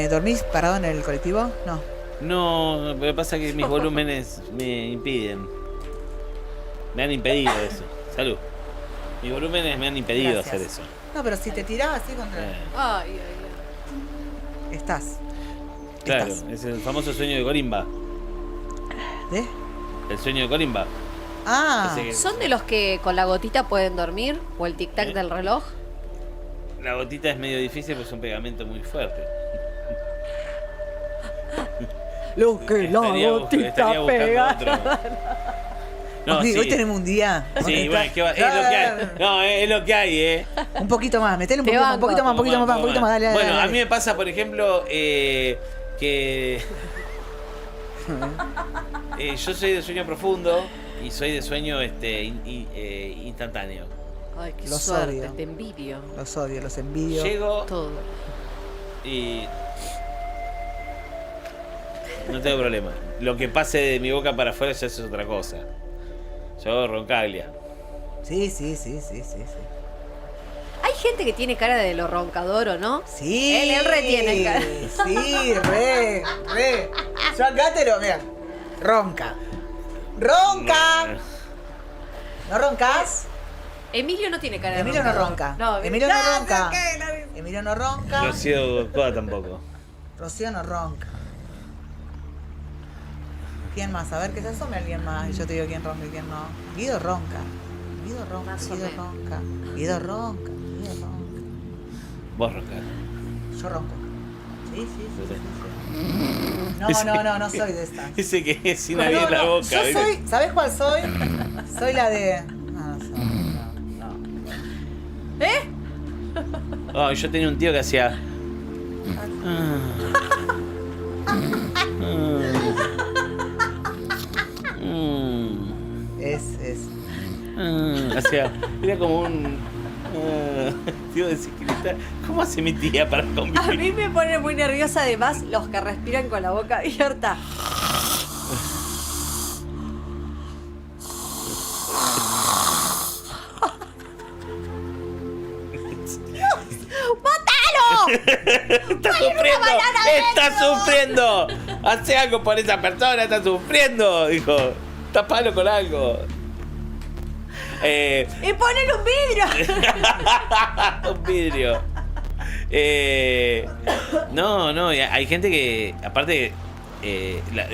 ¿Dormís parado en el colectivo? No. No, lo que pasa es que mis volúmenes me impiden. Me han impedido eso. Salud. Mis volúmenes me han impedido Gracias. hacer eso. No, pero si te tirás así contra... Ay, ay, ay. Estás. Claro, Estás. es el famoso sueño de Corimba. ¿De? El sueño de Corimba. Ah. Ese que- ¿Son de los que con la gotita pueden dormir? ¿O el tic-tac del reloj? La gotita es medio difícil porque es un pegamento muy fuerte. Lo que la Estaría gotita buscando pega. otro. No, Hoy sí. tenemos un día. Sí, bueno, es, que es lo que hay. No, es lo que hay, Un poquito más, metele un Te poquito más, banco. un poquito más, dale. Bueno, dale. a mí me pasa, por ejemplo, que yo soy de sueño profundo y soy de sueño instantáneo. Ay, qué Los suerte, odio. te envidio. Los odio, los envidio. Llego Todo. y no tengo problema. Lo que pase de mi boca para afuera ya es otra cosa. Yo hago roncaglia. Sí. Hay gente que tiene cara de lo roncador, ¿o no? Sí. Él re tiene cara. Sí, re. Yo acá te lo... Mira, ronca. ¡Ronca! ¿No roncas? Emilio no tiene cara de Emilio no roncador. ronca. No, Emilio no ronca. Emilio no ronca. Rocío Coda tampoco. Rocío no ronca. ¿Quién más? A ver, que se asome alguien más y yo te digo quién ronca y quién no. Guido ronca. Más o Guido menos. ronca. Guido ronca. Vos roncás. Yo ronco. Sí. No soy de estas. Ese que es sin abrir la boca. Yo ¿viste? soy, ¿sabés cuál soy? Soy la de... Oh, yo tenía un tío que hacía. Hacía. Era como un. Tío de ciclista. ¿Cómo hace mi tía para A convivir? mí me pone muy nerviosa además los que respiran con la boca abierta. ¡Mátalo! ¡Está sufriendo! ¡Está sufriendo! Hace algo por esa persona, está sufriendo. Dijo, tapalo con algo. ¡Y ponele un vidrio! Un vidrio. No, hay gente que, aparte,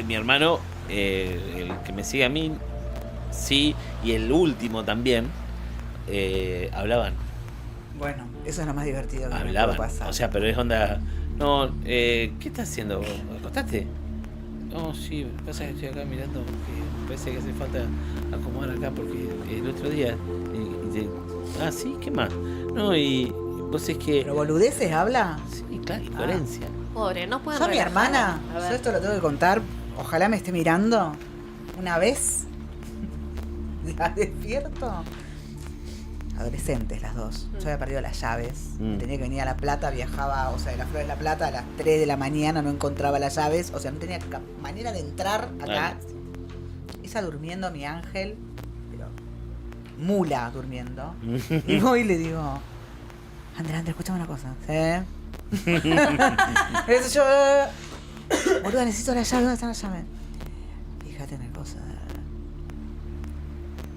mi hermano, el que me sigue a mí, sí, y el último también, hablaban. Bueno, eso es lo más divertido que me Hablaban. puede pasar. O sea, pero es onda. No, ¿qué estás haciendo? ¿Acostaste? No, sí, lo que pasa es que estoy acá mirando porque me parece que hace falta acomodar acá porque el otro día. Sí, ¿qué más? No, y vos es que. ¿Pero boludeces habla? Sí, claro, incoherencia. Pobre, no pueden Yo a mi relajar. hermana, A ver. yo esto lo tengo que contar, ojalá me esté mirando. Una vez, la despierto. Adolescentes las dos. Yo había perdido las llaves. Tenía que venir a La Plata, viajaba, o sea, de la Flor de La Plata a las 3 de la mañana, no encontraba las llaves. O sea, no tenía manera de entrar acá. Ella durmiendo, mi ángel, pero mula durmiendo. Y voy y le digo, Andrea, escúchame una cosa. ¿Sí? Eso yo... Boluda, necesito la llave. ¿Dónde está la llave? Fíjate en el cosa.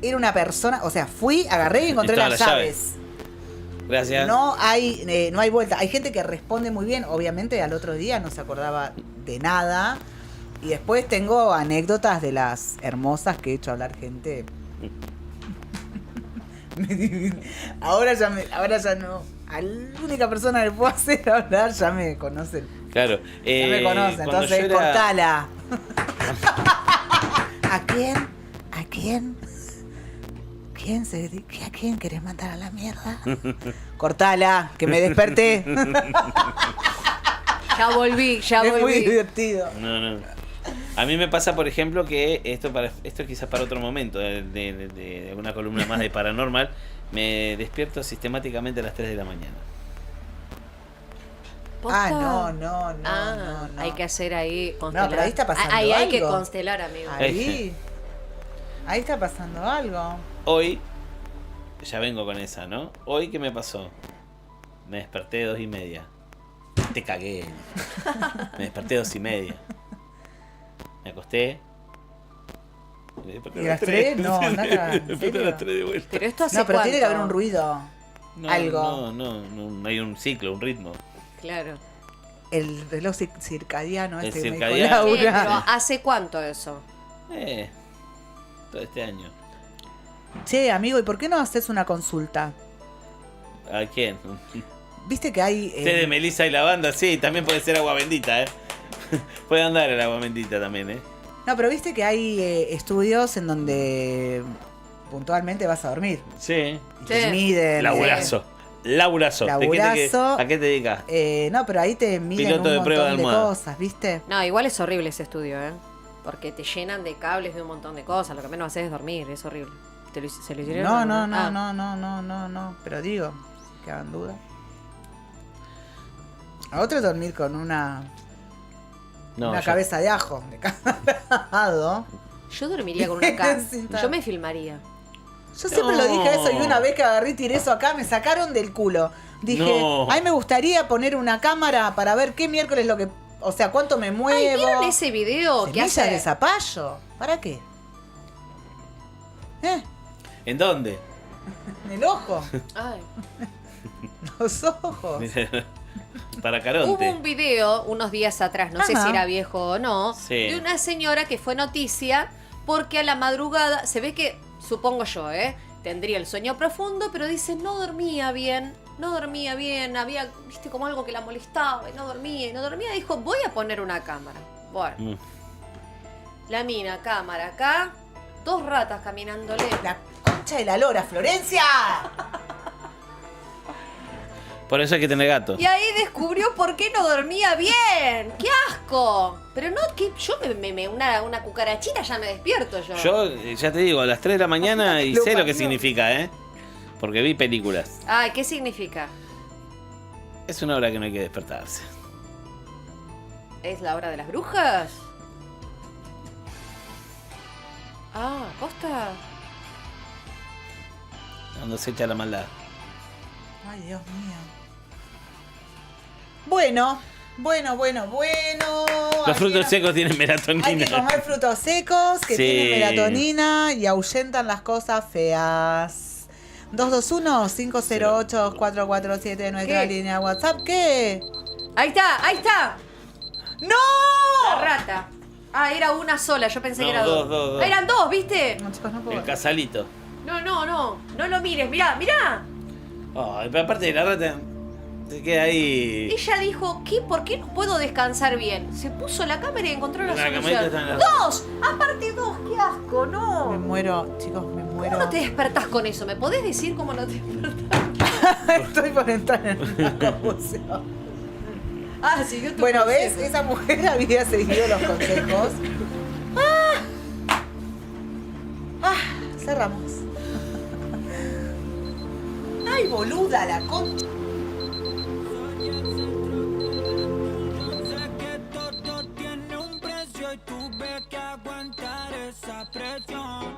Era una persona, o sea, fui, agarré y encontré Estaban las las llaves. Gracias. No hay vuelta. Hay gente que responde muy bien. Obviamente al otro día no se acordaba de nada. Y después tengo anécdotas de las hermosas que he hecho hablar gente. Ahora ya no. A la única persona que puedo hacer hablar ya me conocen. Claro. Ya me conocen. Cuando Entonces, yo era- cortala. ¿A quién? ¿A quién? ¿A quién querés mandar a la mierda? Cortala, que me desperté. Ya volví. Es muy divertido. No. A mí me pasa, por ejemplo, que esto quizás para otro momento de una columna más de paranormal, me despierto sistemáticamente a las 3 de la mañana. ¿Posta? No. Hay que hacer ahí constelar. pero ahí está pasando Ahí hay que algo. constelar, amigo. Ahí está pasando algo. Hoy, ya vengo con esa, ¿no? Hoy, ¿qué me pasó? Me desperté 2:30. Te cagué. Me desperté 2:30. Me acosté. Me desperté ¿Y las 3? No, Me nada. ¿En desperté a serio? las 3 de vuelta. Pero esto hace No, pero cuánto? tiene que haber un ruido. algo. No hay un ciclo, un ritmo. Claro. El reloj circadiano, El este que me dijo circadiano. Sí, pero Laura. ¿hace cuánto eso? Todo este año. Che, amigo, ¿y por qué no haces una consulta? ¿A quién? Viste que hay... Té de melisa y lavanda, sí, también puede ser agua bendita, Puede andar el agua bendita también, No, pero viste que hay estudios en donde puntualmente vas a dormir. Sí. Y te miden. Laburazo. Laburazo. Laburazo. ¿A qué te dedicas? No, pero ahí te miden Piloto un de prueba de montón de almohada. cosas, ¿viste? No, igual es horrible ese estudio, porque te llenan de cables de un montón de cosas. Lo que menos haces es dormir, es horrible. ¿Se lo hicieron? No, pero digo, si quedan dudas. A otro dormir con una cabeza de ajo de cada lado. Yo dormiría con una cama. Cinta. Yo me filmaría. Yo siempre lo dije eso y una vez que agarré y tiré eso acá me sacaron del culo. Dije, ay, me gustaría poner una cámara para ver qué miércoles lo que... O sea, cuánto me muevo. Ay, ¿vieron ese video que Semillas hace? de zapallo? ¿Para qué? ¿En dónde? En el ojo. Ay. Los ojos. Para Caronte. Hubo un video unos días atrás, no sé Ajá. si era viejo o no, Sí. de una señora que fue noticia porque a la madrugada, se ve que, supongo yo, tendría el sueño profundo, pero dice, no dormía bien, había, viste, como algo que la molestaba y no dormía, dijo, voy a poner una cámara. Bueno, la mina, cámara acá, 2 ratas caminándole. La concha de la lora, Florencia. Por eso hay que tener gato. Y ahí descubrió por qué no dormía bien. ¡Qué asco! Pero no, que yo una cucarachita ya me despierto yo. Yo, ya te digo, a las 3 de la mañana y Lo sé lo que parió. significa, Porque vi películas. Ay, ¿qué significa? Es una hora que no hay que despertarse. ¿Es la hora de las brujas? Ah, ¿posta? Cuando se echa la maldad. Ay, Dios mío. Bueno. Los frutos secos tienen Hay melatonina. que comer frutos secos que Sí. tienen melatonina y ahuyentan las cosas feas. 221-508-447, nuestra ¿Qué? línea WhatsApp. ¿Qué? Ahí está. ¡No! La rata. Ah, era una sola, yo pensé No, que era dos. Ah, eran 2, ¿viste? No, chicos, no puedo. El casalito. No lo mires, mirá. Ay, pero aparte de la rata, se queda ahí. Ella dijo, ¿por qué no puedo descansar bien? Se puso la cámara y encontró la La camarita solución. está en la- 2, aparte 2, qué asco, Me no. muero, chicos, me muero. ¿Cómo no te despertás con eso? ¿Me podés decir cómo no te despertás? Estoy por entrar en una confusión. Ah, siguió tu Bueno, ¿ves? consejo. Esa mujer había seguido los consejos. Cerramos. Ay, boluda, la concha. Sé que todo tiene un precio y tuve que aguantar esa presión.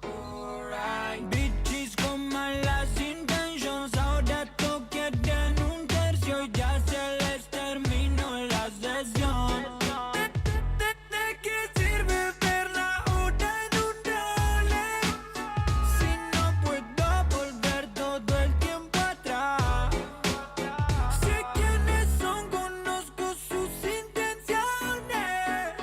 Alright. Bitches con malas intentions, ahora tú quieren un tercio y ya se les terminó la sesión. ¿De qué sirve ver la hora en un Rolex si no puedo volver todo el tiempo atrás? Sé quiénes son, conozco sus intenciones.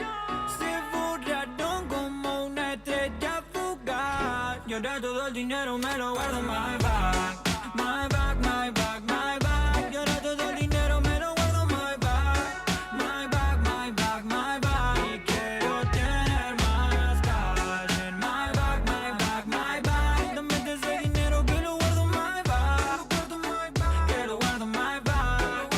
Se borraron como una estrella fugaz. Y ahora todo el dinero me lo guardo en my bag. My bag, my bag, my bag. Y ahora todo el dinero me lo guardo en my bag. My bag, my bag, my bag. Y quiero tener más cash en my bag, my bag, my bag. Dame de ese dinero que lo guardo en my bag. Que lo guardo en my bag.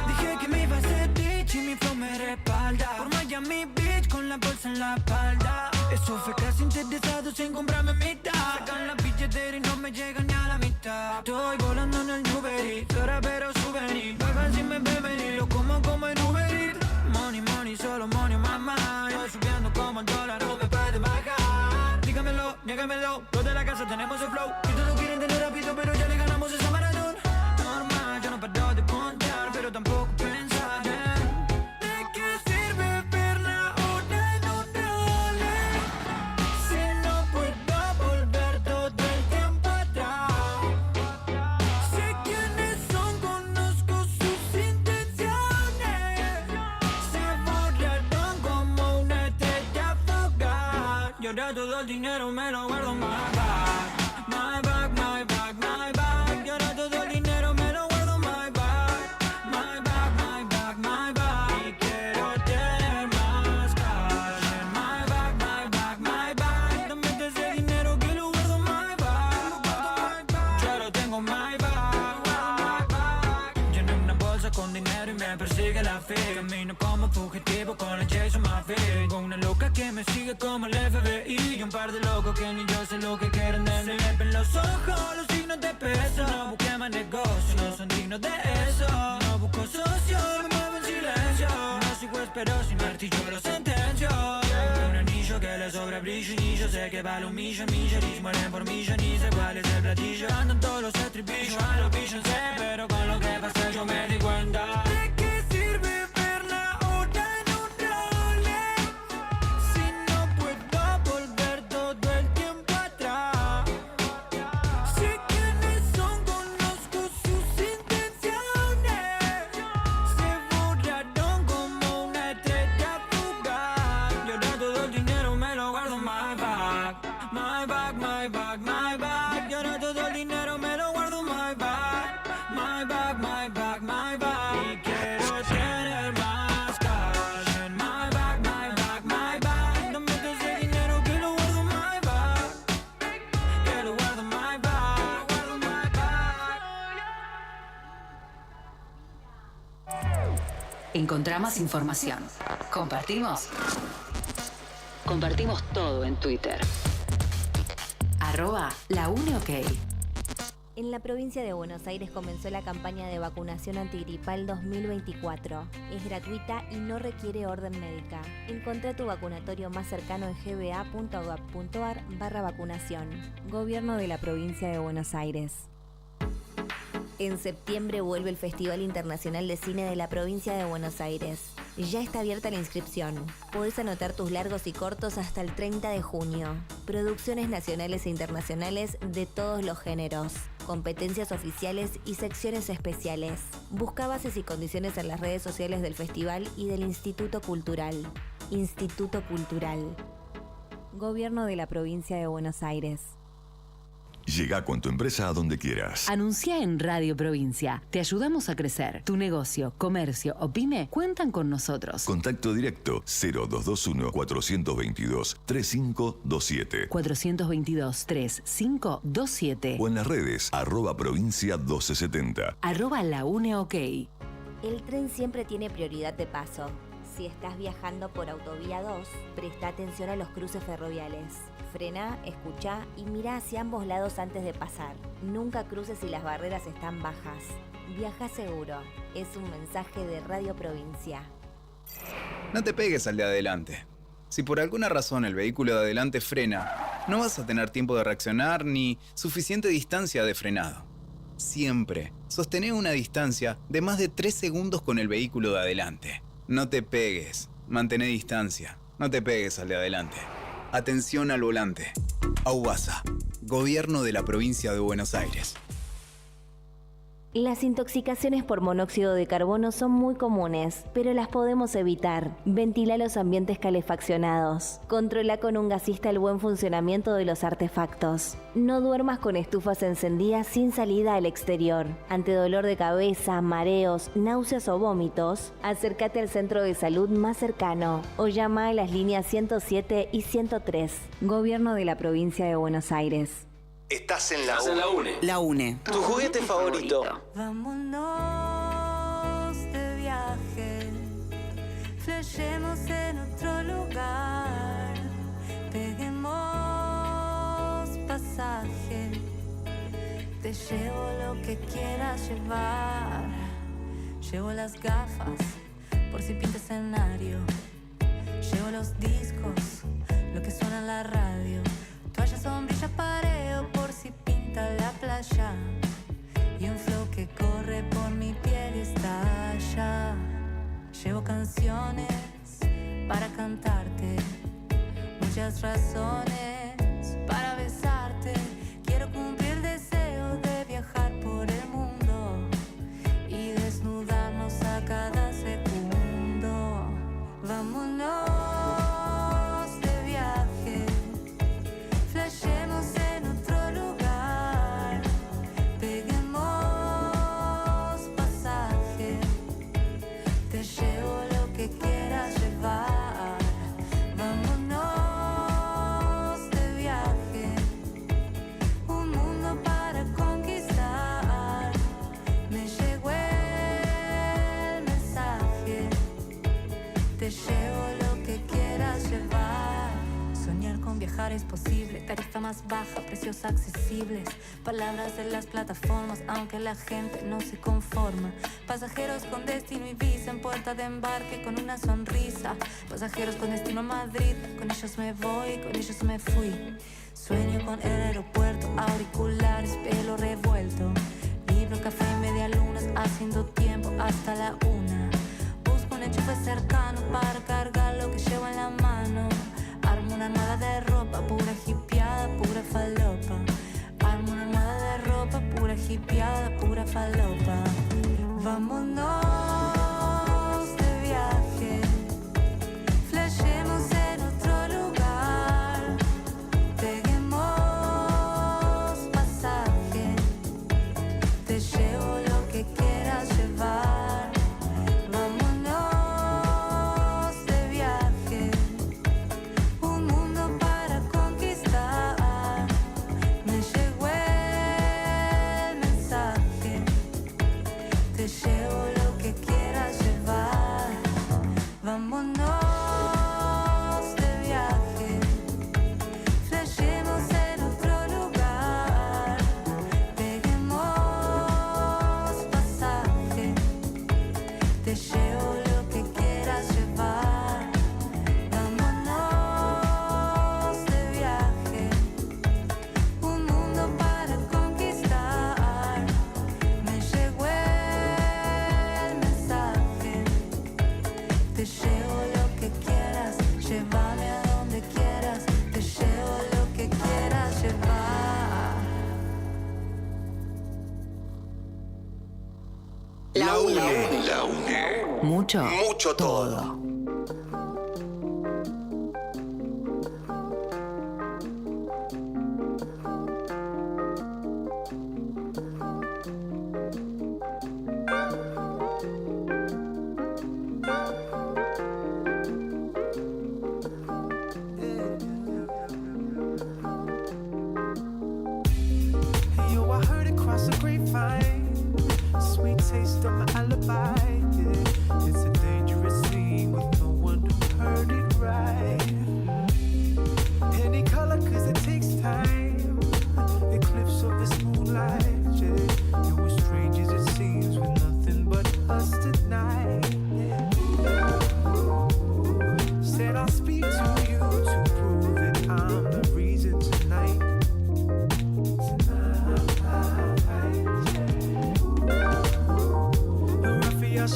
Dije que me iba a ser bitch y mi flow me respalda. Por Miami Beach con la bolsa en la espalda. Eso fue casi interesados en comprarme mitad. Sacan la billetera y no me llegan ni a la mitad. Estoy volando en el Uber Eats, ahora pero souvenir. Pagan si me beben y lo como en Uber Eats. Money, money, solo money, mamá. Yo subiendo como el dólar, no me puede bajar. Dígamelo, niégamelo, los de la casa tenemos el flow. Y todos quieren tener rápido, pero ya le ganamos esa maratón. Normal, yo no paro de contar, pero tampoco pensar en ¿de qué sirve ver la hora en un Rolex si no puedo volver todo el tiempo atrás? todo el dinero me lo guardo my bag, my bag, my bag, my bag. Y ahora todo el dinero me lo guardo my bag, my bag, my bag, my bag. Y quiero tener más cash en my bag, my bag, my bag. Dame ese dinero que lo guardo my bag, yo lo tengo my bag. Lleno una bolsa con dinero y me persigue la fe. Camino como fugitivo con el Jason Mafia. Con una loca que me sigue como el FBI y un par de locos que ni yo sé lo que quieren de mí. Se me ven los ojos, los signos de peso. No busqué más negocio, no son dignos de eso. No busco socio, me muevo en silencio. No sigo espero sin martillo lo sentencio. Tengo un anillo que le sobra brillo y yo sé que vale un millón. Millones mueren por millón y sé cuál es el platillo. Andan todos los estribillos a los billones, pero con lo que pasé yo me di cuenta. ¿De qué sirve verla ahora en un Rolex si no puedo volver todo el tiempo atrás? Sé quiénes son, conozco sus intenciones. Se borraron como una estrella fugaz. Y ahora todo el dinero me lo guardo my bag, my bag, my bag, my bag. Y ahora todo el dinero me lo guardo my bag, my bag, my bag, my bag. Y quiero tener más cash en my bag, my bag, my bag. Dame ese dinero que lo guardo my bag, que lo guardo my bag, guardo my bag. Encontramos información. Compartimos. Compartimos todo en Twitter. @laUneOK. En la provincia de Buenos Aires comenzó la campaña de vacunación antigripal 2024. Es gratuita y no requiere orden médica. Encontrá tu vacunatorio más cercano en gba.gov.ar/vacunación. Gobierno de la provincia de Buenos Aires. En septiembre vuelve el Festival Internacional de Cine de la provincia de Buenos Aires. Ya está abierta la inscripción. Podés anotar tus largos y cortos hasta el 30 de junio. Producciones nacionales e internacionales de todos los géneros. Competencias oficiales y secciones especiales. Busca bases y condiciones en las redes sociales del festival y del Instituto Cultural. Instituto Cultural. Gobierno de la provincia de Buenos Aires. Llega con tu empresa a donde quieras. Anuncia en Radio Provincia. Te ayudamos a crecer. Tu negocio, comercio o pyme cuentan con nosotros. Contacto directo 0221-422-3527. 422-3527. O en las redes @provincia1270. @laUneOK. El tren siempre tiene prioridad de paso. Si estás viajando por Autovía 2, presta atención a los cruces ferroviales. Frena, escucha y mira hacia ambos lados antes de pasar. Nunca cruces si las barreras están bajas. Viaja seguro. Es un mensaje de Radio Provincia. No te pegues al de adelante. Si por alguna razón el vehículo de adelante frena, no vas a tener tiempo de reaccionar ni suficiente distancia de frenado. Siempre sostené una distancia de más de 3 segundos con el vehículo de adelante. No te pegues, mantén distancia, no te pegues al de adelante. Atención al volante. AUBASA, Gobierno de la Provincia de Buenos Aires. Las intoxicaciones por monóxido de carbono son muy comunes, pero las podemos evitar. Ventila los ambientes calefaccionados. Controla con un gasista el buen funcionamiento de los artefactos. No duermas con estufas encendidas sin salida al exterior. Ante dolor de cabeza, mareos, náuseas o vómitos, acércate al centro de salud más cercano o llama a las líneas 107 y 103. Gobierno de la Provincia de Buenos Aires. Estás en la UNE. La UNE. Tu juguete favorito. Vámonos de viaje, flashemos en otro lugar, peguemos pasaje, te llevo lo que quieras llevar, llevo las gafas por si pinta escenario, llevo los discos, lo que suena en la radio, toalla, sombrilla, pareo por si pinta la playa. Y un flow que corre por mi piel y estalla. Llevo canciones para cantarte, muchas razones para besarte. Quiero cumplir el deseo de viajar por el mundo y desnudarnos a cada segundo. Vámonos de viaje, te llevo lo que quieras llevar. Vámonos de viaje, un mundo para conquistar. Me llegó el mensaje, te llevo lo que quieras llevar. Soñar con viajar es posible, tarifa más baja, precios accesibles. Palabras de las plataformas, aunque la gente no se conforma. Pasajeros con destino Ibiza, en puerta de embarque con una sonrisa. Pasajeros con destino a Madrid, con ellos me voy, con ellos me fui. Sueño con el aeropuerto, auriculares, pelo revuelto. Libro, café y media lunas, haciendo tiempo hasta la 1. Busco un enchufe cercano para cargar lo que llevo en la mano. Armo una armada de ropa, pura hippieada, pura falopa. Armo una armada de ropa, pura hippieada, pura falopa. Vámonos de viaje, flashemos en otro lugar. Peguemos pasaje, te llevo lo que quieras llevar. Vámonos de viaje, un mundo para conquistar. Me llegó el mensaje, te llevo lo que quieras llevar. Vámonos de viaje, flashemos en otro lugar. Peguemos pasaje, te llevo lo que quieras llevar. Vámonos de viaje, un mundo para conquistar. Me llegó el mensaje, te llevo lo que quieras, llévame a donde quieras, te llevo lo que quieras llevar. La UNE. Mucho. Mucho todo. Yo, I heard it cross the grapevine. Sweet taste of my alibi. Yeah. It's a dangerous thing with no one who heard it right. Any color, cause it takes time. Eclipse of this moonlight. Yeah. You were strangers, it seems, with nothing but us tonight. Yeah. Said I'll speak to you to prove that I'm the reason tonight.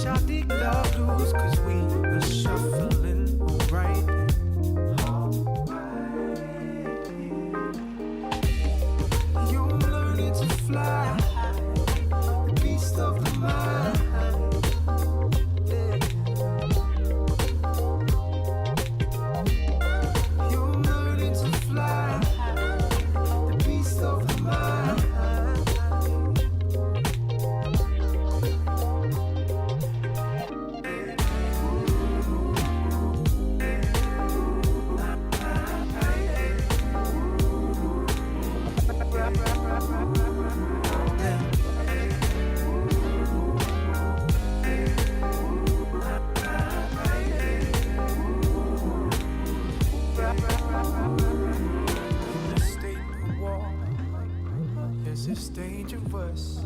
Shall dig the blues, cause we are shuffling alright. You're learning to fly, the beast of the mind. You're learning to fly, the beast of the mind. It's dangerous,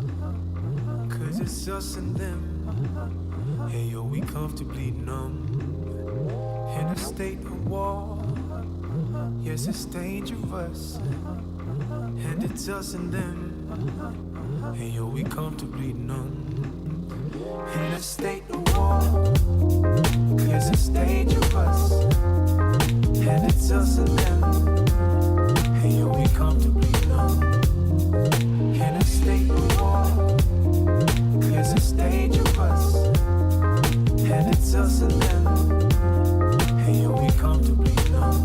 cause it's us and them. Hey yo, we comfortably numb in a state of war. Yes, it's dangerous, and it's us and them. Hey yo, we comfortably numb in a state of war. Cause it's dangerous, and it's us and them. Hey yo, we comfortably numb in a state of war. Cause it's dangerous, and it's us and them. Hey yo, we comfortably numb.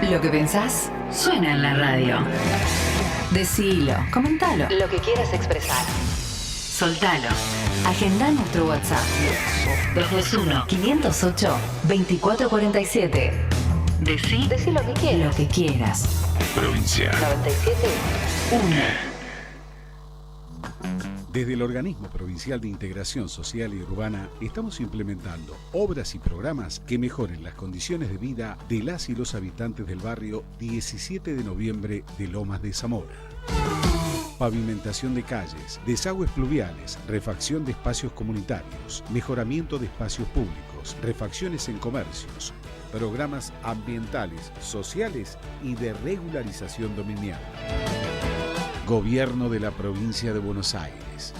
Lo que pensás suena en la radio. Decilo, comentalo. Lo que quieras expresar. Soltalo. Agenda nuestro WhatsApp. 221-508-2447. Decí lo que quieras. Lo que quieras. Provincia. 97.1. Desde el Organismo Provincial de Integración Social y Urbana estamos implementando obras y programas que mejoren las condiciones de vida de las y los habitantes del barrio 17 de noviembre de Lomas de Zamora. Pavimentación de calles, desagües pluviales, refacción de espacios comunitarios, mejoramiento de espacios públicos, refacciones en comercios, programas ambientales, sociales y de regularización dominial. Gobierno de la Provincia de Buenos Aires.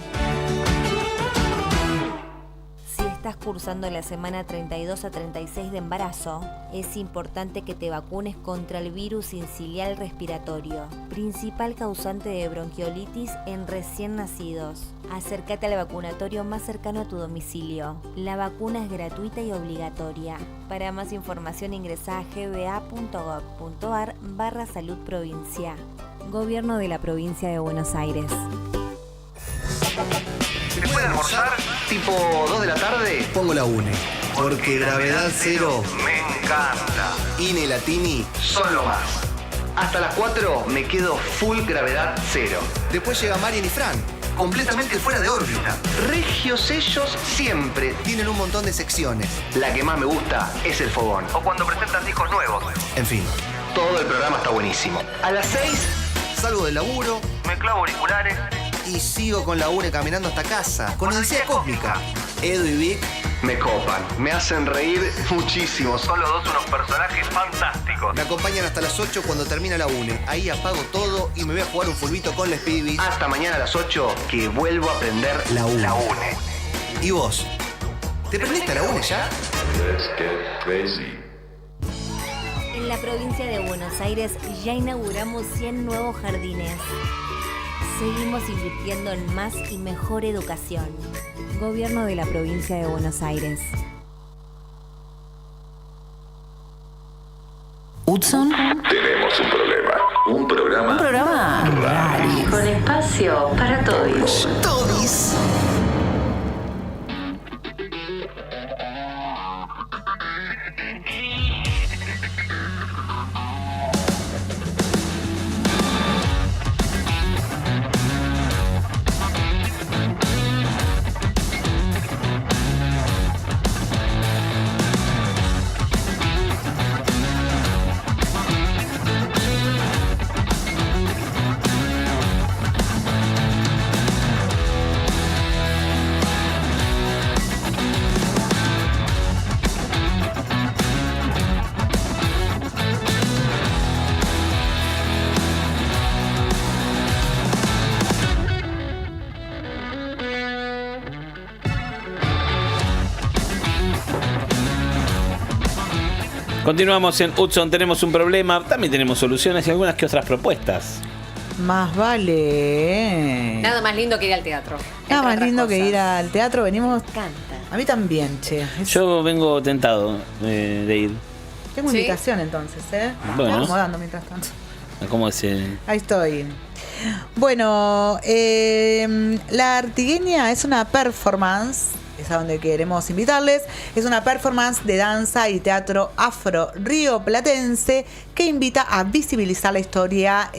Si estás cursando la semana 32 a 36 de embarazo, es importante que te vacunes contra el virus sincicial respiratorio, principal causante de bronquiolitis en recién nacidos. Acércate al vacunatorio más cercano a tu domicilio. La vacuna es gratuita y obligatoria. Para más información ingresa a gba.gov.ar/saludprovincia. Gobierno de la Provincia de Buenos Aires. Después de almorzar, tipo 2 de la tarde, pongo la UNE. Porque Gravedad Cero me encanta. Ine y Latini son lo más. Hasta las 4 me quedo full Gravedad Cero. Después llega Marian y Fran, completamente fuera de órbita. Regios ellos siempre. Tienen un montón de secciones. La que más me gusta es el fogón. O cuando presentan discos nuevos. En fin, todo el programa está buenísimo. A las 6 salgo del laburo, me clavo auriculares y sigo con la UNE caminando hasta casa. Con Odisea Cósmica. Edu y Vic me copan, me hacen reír muchísimo. Son los dos unos personajes fantásticos. Me acompañan hasta las 8 cuando termina la UNE. Ahí apago todo y me voy a jugar un fulbito con les pibis. Hasta mañana a las 8 que vuelvo a aprender la UNE. ¿Y vos? ¿Te prendiste a la UNE ya? Let's get crazy. En la provincia de Buenos Aires ya inauguramos 100 nuevos jardines. Seguimos invirtiendo en más y mejor educación. Gobierno de la Provincia de Buenos Aires. Hudson. Tenemos un problema. Un programa raro. Con espacio para todos. Todis. Continuamos en Hudson, tenemos un problema, también tenemos soluciones y algunas que otras propuestas. Más vale. Nada más lindo que ir al teatro. Nada más lindo que ir al teatro. Venimos. Canta. A mí también, che. Yo vengo tentado de ir. Tengo invitación entonces, ¿eh? Bueno. Estoy acomodando mientras tanto. ¿Cómo es el...? Ahí estoy. Bueno, La Artigueña es una performance, es a donde queremos invitarles. Es una performance de danza y teatro afro-rioplatense que invita a visibilizar la historia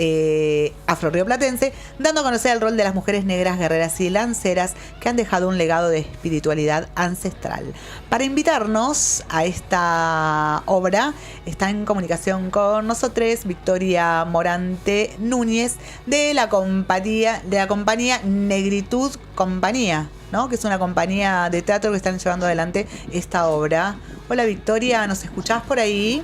afro-rioplatense, dando a conocer el rol de las mujeres negras, guerreras y lanceras que han dejado un legado de espiritualidad ancestral. Para invitarnos a esta obra está en comunicación con nosotros Victoria Morante Núñez de la compañía Negritud Compañía, ¿no? Que es una compañía de teatro que están llevando adelante esta obra. Hola Victoria, ¿nos escuchás por ahí?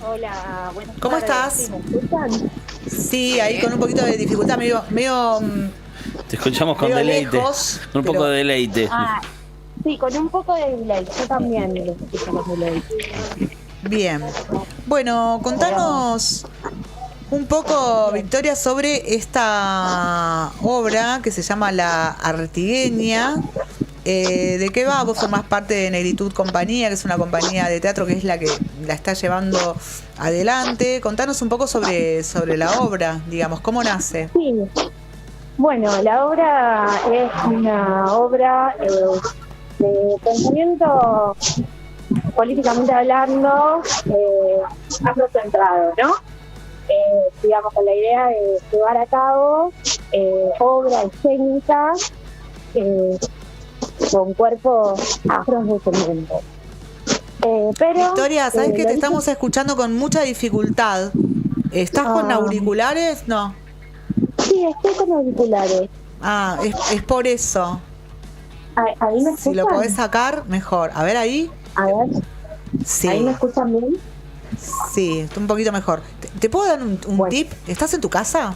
Hola, buenas ¿Cómo tardes. estás? ¿Sí, me escuchan? Sí, ahí con un poquito de dificultad, medio Te escuchamos con medio deleite. lejos, Con un poco pero- de deleite. Ah, sí, con un poco de delay. Yo también lo escucho con delay. Bien. Bueno, contanos un poco, Victoria, sobre esta obra que se llama La Artigueña, ¿De qué va? Vos formás parte de Negritud Compañía, que es una compañía de teatro que es la que la está llevando adelante. Contanos un poco sobre la obra, digamos, ¿cómo nace? Sí, bueno, la obra es una obra de pensamiento políticamente hablando, afrocentrado, ¿no? Digamos, con la idea de llevar a cabo obra escénica con cuerpos afrodescendientes. Pero Victoria, ¿sabes que lo te estamos escuchando con mucha dificultad? ¿Estás con auriculares? No. Sí, estoy con auriculares. Ah, es por eso. ¿Ahí me escuchan? Si lo podés sacar, mejor. A ver ahí. A ver. Sí. ¿Ahí me escuchan bien? Sí, está un poquito mejor. ¿Te puedo dar un tip? ¿Estás en tu casa?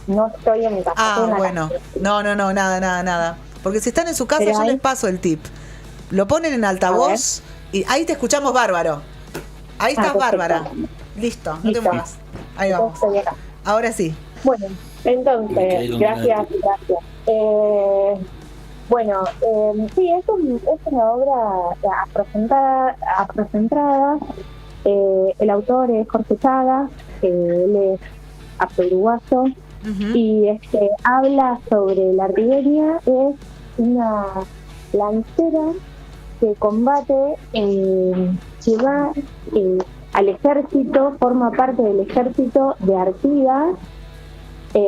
No estoy en mi casa. estoy en la Bueno. calle. No, nada. Porque si están en su casa, Pero yo ahí- les paso el tip. Lo ponen en altavoz y ahí te escuchamos bárbaro. Ahí estás perfecto. bárbara. Listo, no te Listo. muevas. Ahí vamos. Estoy acá. Ahora sí. Bueno, entonces, gracias. Bueno, sí, es una obra afrocentrada. El autor es Jorge Chagas, él es afro-uruguayo, y habla sobre la rigueña. Es una lancera que combate, que va al ejército, forma parte del ejército de Artigas,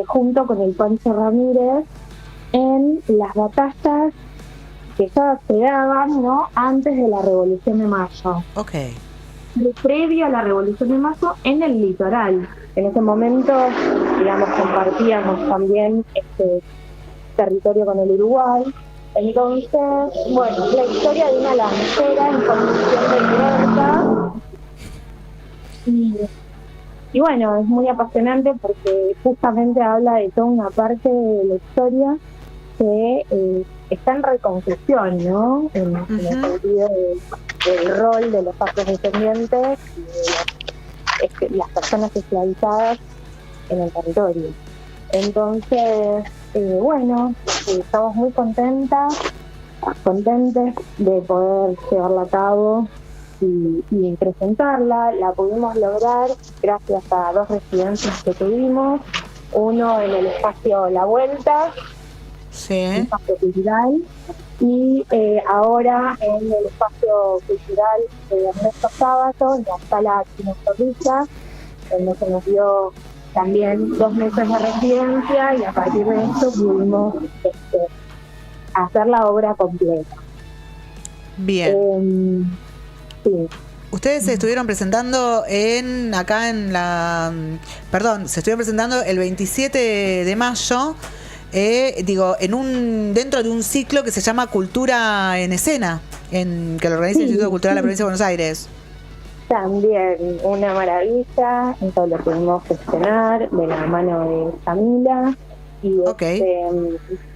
junto con el Pancho Ramírez, en las batallas que ya se daban, ¿no?, antes de la Revolución de Mayo. Ok. Previo a la Revolución de Mayo, en el litoral. En ese momento, digamos, compartíamos también este territorio con el Uruguay. Entonces, bueno, la historia de una lancera en condición de libertad. Y bueno, es muy apasionante porque justamente habla de toda una parte de la historia que está en reconstrucción, ¿no? En el sentido del rol de los afrodescendientes y de las personas esclavizadas en el territorio. Entonces, bueno, estamos muy contentes de poder llevarla a cabo y presentarla. La pudimos lograr gracias a 2 residencias que tuvimos, uno en el espacio La Vuelta, el espacio cultural, y ahora en el espacio cultural de Ernesto Sábato, en la sala Chino Zorrilla, donde se nos dio también 2 meses de residencia, y a partir de esto pudimos hacer la obra completa. Bien. Sí. Ustedes se estuvieron presentando se estuvieron presentando el 27 de mayo, dentro de un ciclo que se llama Cultura en Escena, que lo organiza el Instituto Cultural de la Provincia de Buenos Aires. También una maravilla, eso lo pudimos gestionar de la mano de Camila, y que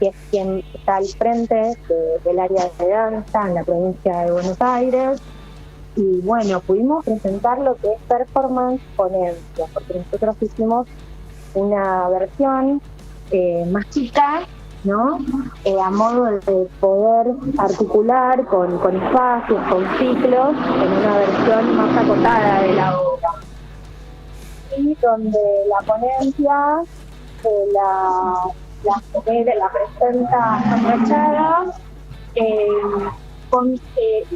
es quien está al frente del área de danza en la provincia de Buenos Aires. Y bueno, pudimos presentar lo que es performance ponencia, porque nosotros hicimos una versión más chica, ¿no? A modo de poder articular con espacios, con ciclos, en una versión más acotada de la obra. Y donde la ponencia la presenta Sandra Chagas,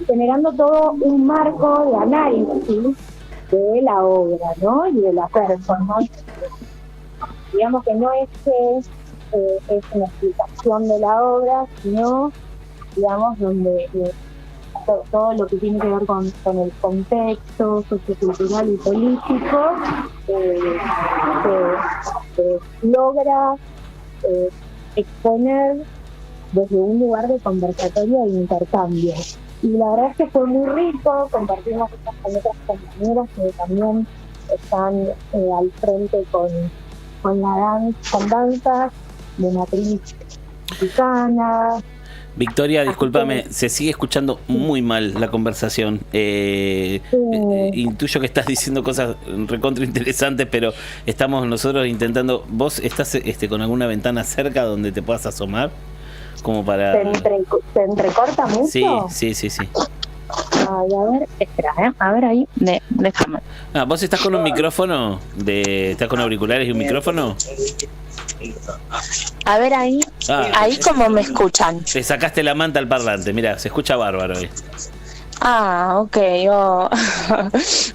generando todo un marco de análisis de la obra, ¿no? Y de la performance. Digamos que no es que es una explicación de la obra, sino, digamos, donde todo lo que tiene que ver con el contexto sociocultural y político se logra exponer desde un lugar de conversatorio e intercambio. Y la verdad es que fue muy rico, compartimos estas con otras compañeras que también están al frente con danzas de matriz mexicana. Victoria, discúlpame, se sigue escuchando muy mal la conversación. Intuyo que estás diciendo cosas recontra interesantes, pero estamos nosotros intentando. ¿Vos estás con alguna ventana cerca donde te puedas asomar? Como para... ¿Se entrecorta mucho? Sí. Ay, a ver, espera, a ver ahí, déjame. ¿Vos estás con un micrófono? ¿Estás con auriculares y un micrófono? A ver ahí, ahí como me escuchan. Te sacaste la manta al parlante, mira, se escucha bárbaro ahí. Ok.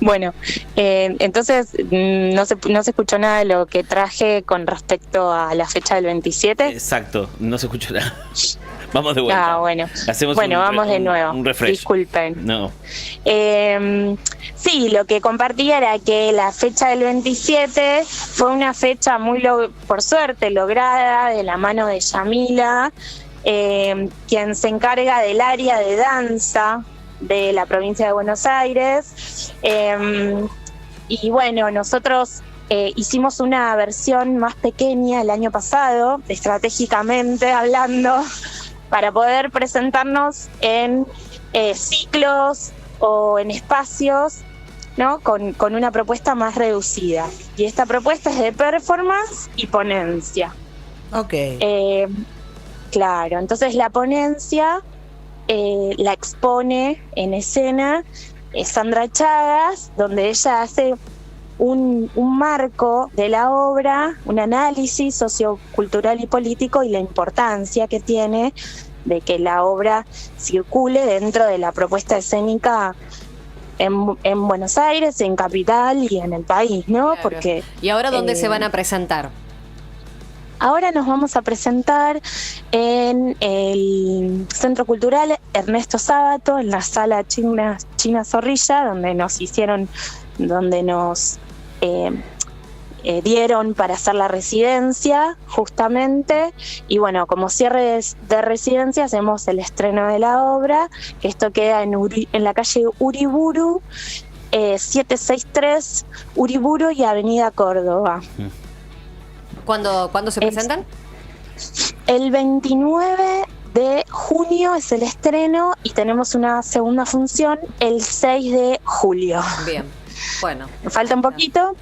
Bueno, entonces no se escuchó nada de lo que traje con respecto a la fecha del 27. Exacto, no se escuchó nada. Vamos de vuelta. Bueno. Hacemos Vamos de nuevo. Un refresh. Disculpen. No. Sí, lo que compartía era que la fecha del 27 fue una fecha muy, por suerte, lograda de la mano de Yamila, quien se encarga del área de danza de la provincia de Buenos Aires. Y bueno, nosotros hicimos una versión más pequeña el año pasado, estratégicamente hablando, para poder presentarnos en ciclos o en espacios, ¿no? Con una propuesta más reducida. Y esta propuesta es de performance y ponencia. Ok. Claro, entonces la ponencia la expone en escena Sandra Chagas, donde ella hace un marco de la obra, un análisis sociocultural y político y la importancia que tiene de que la obra circule dentro de la propuesta escénica en Buenos Aires, en Capital y en el país, ¿no? Claro. Porque ¿Y ahora dónde se van a presentar? ahora nos vamos a presentar en el Centro Cultural Ernesto Sábato, en la sala China Zorrilla, donde nos dieron para hacer la residencia, justamente. Y bueno, como cierre de residencia hacemos el estreno de la obra, que esto queda en la calle Uriburu, 763 Uriburu y Avenida Córdoba. ¿Cuándo se presentan? El 29 de junio es el estreno y tenemos una segunda función el 6 de julio. Bien, bueno. Falta un poquito,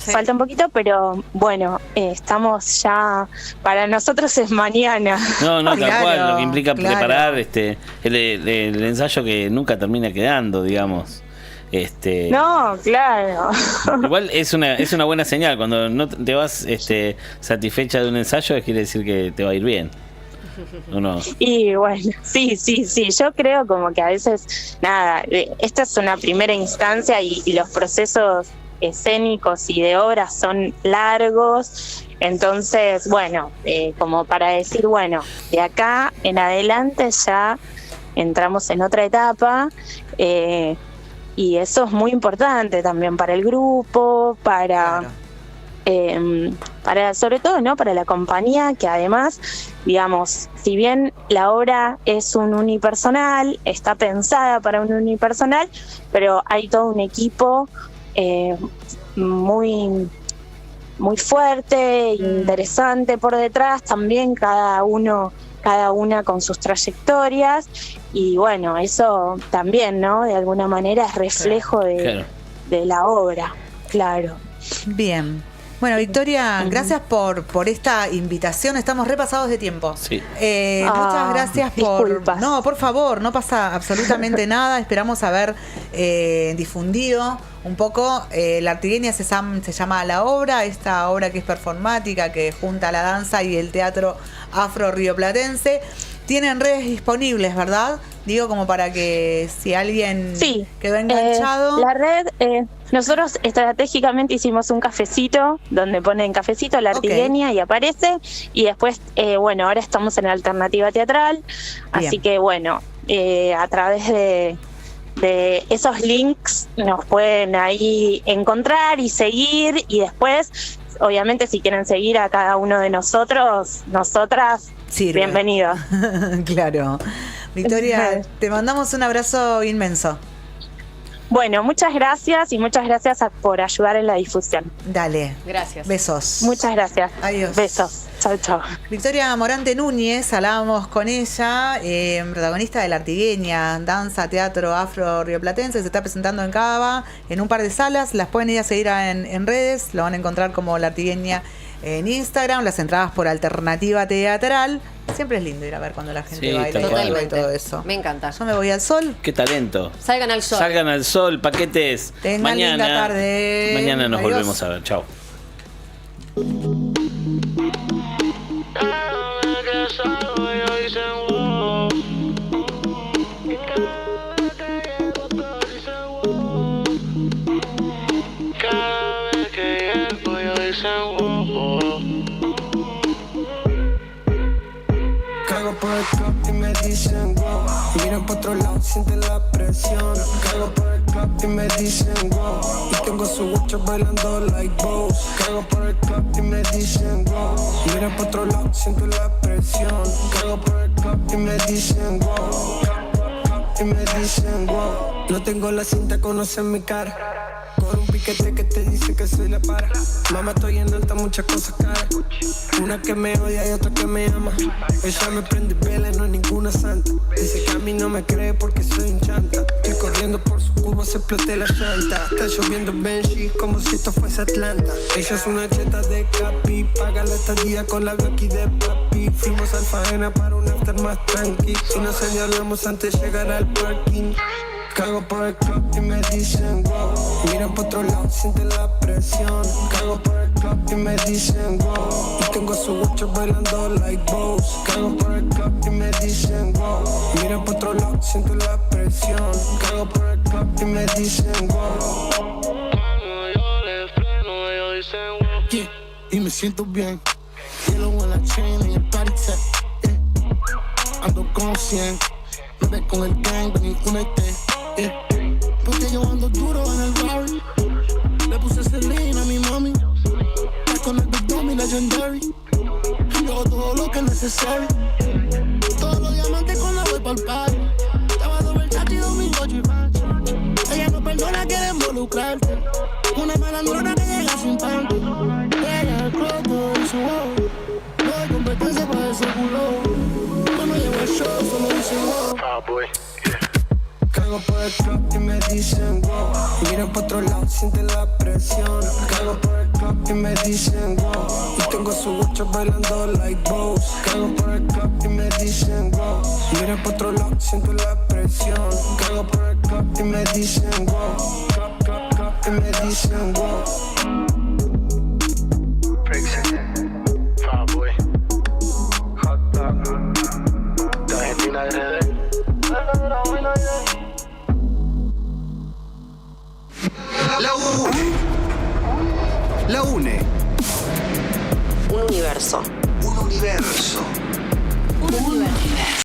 pero bueno, estamos ya, para nosotros es mañana. No, tal Claro, cual, lo que implica claro. preparar el ensayo que nunca termina quedando, digamos. No, claro. Igual es una buena señal. Cuando no te vas satisfecha de un ensayo, quiere decir que te va a ir bien. ¿O no? Y bueno, sí, yo creo como que a veces, esta es una primera instancia y los procesos escénicos y de obra son largos, entonces, bueno, como para decir, bueno, de acá en adelante ya entramos en otra etapa, y eso es muy importante también para el grupo, para sobre todo, ¿no?, para la compañía, que además, digamos, si bien la obra es un unipersonal, está pensada para un unipersonal, pero hay todo un equipo muy fuerte, interesante por detrás, también cada una con sus trayectorias, y bueno, eso también, ¿no?, de alguna manera es reflejo de la obra, claro. Bien. Bueno, Victoria, gracias por esta invitación. Estamos repasados de tiempo. Sí. Muchas gracias por... disculpas. No, por favor, no pasa absolutamente nada. Esperamos haber difundido un poco. La Artigueña se llama la obra, esta obra que es performática, que junta la danza y el teatro afro-rioplatense. Tienen redes disponibles, ¿verdad? Digo, como para que si alguien quedó enganchado... La red, nosotros estratégicamente hicimos un cafecito, donde ponen cafecito La Artigueña y aparece, y después, bueno, ahora estamos en Alternativa Teatral, así que bueno, a través de esos links nos pueden ahí encontrar y seguir, y después, obviamente, si quieren seguir a cada uno de nosotras, bienvenidos. Claro. Victoria, te mandamos un abrazo inmenso. Bueno, muchas gracias y muchas gracias por ayudar en la difusión. Dale. Gracias. Besos. Muchas gracias. Adiós. Besos. Chao, chao. Victoria Morante Núñez, hablábamos con ella, protagonista de La Artigueña, danza, teatro afro-rioplatense, se está presentando en Cava, en un par de salas, las pueden ir a seguir en redes, lo van a encontrar como La Artigueña en Instagram, las entradas por Alternativa Teatral. Siempre es lindo ir a ver cuando la gente Sí, baila tal cual. y todo eso. Me encanta. Yo me voy al sol. Qué talento. Salgan al sol. Salgan al sol, paquetes. Tengan linda tarde. Mañana nos Adiós. volvemos a ver. Chao. Cago por el club y me dicen wow. Y miran por otro lado, sienten la presión. Cago por el club y me dicen wow. Y tengo su guacho bailando like bows. Cago por el club y me dicen wow. Y miran por otro lado, siento la presión. Cago por el club y me dicen wow. Y me dicen wow. No tengo la cinta, conocen mi cara. Con un piquete que te dice que soy la para. Mamá, estoy en alta, muchas cosas caras. Una que me odia y otra que me ama. Ella me prende vela, no es ninguna santa. Dice que a mí no me cree porque soy un chanta. Estoy corriendo por su curva, se exploté la llanta. Está lloviendo Benji como si esto fuese Atlanta. Ella es una cheta de capi. Paga la estadía con la Becky de papi. Fuimos al faena para un after más tranqui. Y nos señalamos antes de llegar al parking. Cago por el club y me dicen wow. Miran por otro lado, sienten la presión. Cago por el club y me dicen wow. Y tengo su guacho bailando like bows. Cago por el club y me dicen wow. Miran por otro lado, siento la presión. Cago por el club y me dicen wow. Yeah, y me siento bien. Yellow en la chain en el party set. Yeah. Ando con 100. Me ve con el gang, ven y únete. Yeah. Porque yo ando duro en el barrio. Le puse Celine a mi mami. Está con el Big Dummy Legendary. Yo hago todo lo que es necesario. Todos los diamantes con la voy pa'l party. Estaba doble Versace y domingo Givenchy. Ella no perdona, quiere involucrarte. Una malandrona que llega sin panty. Ella el croto y su wow. No hay competencia para ese culo. Cuando llevo el show solo dice wow. Cago por el club y me dicen wow. Miran por otro lado, sienten la presión. Cago por el club y me dicen wow. Y tengo su guacho bailando like bows. Cago por el club y me dicen wow. Miran por otro lado, siento la presión. Cago por el club y me dicen wow. Club y me dicen wow. Fatboy. Hot dog. De Argentina RD. La UNE. Un universo. Un universo. Un universo.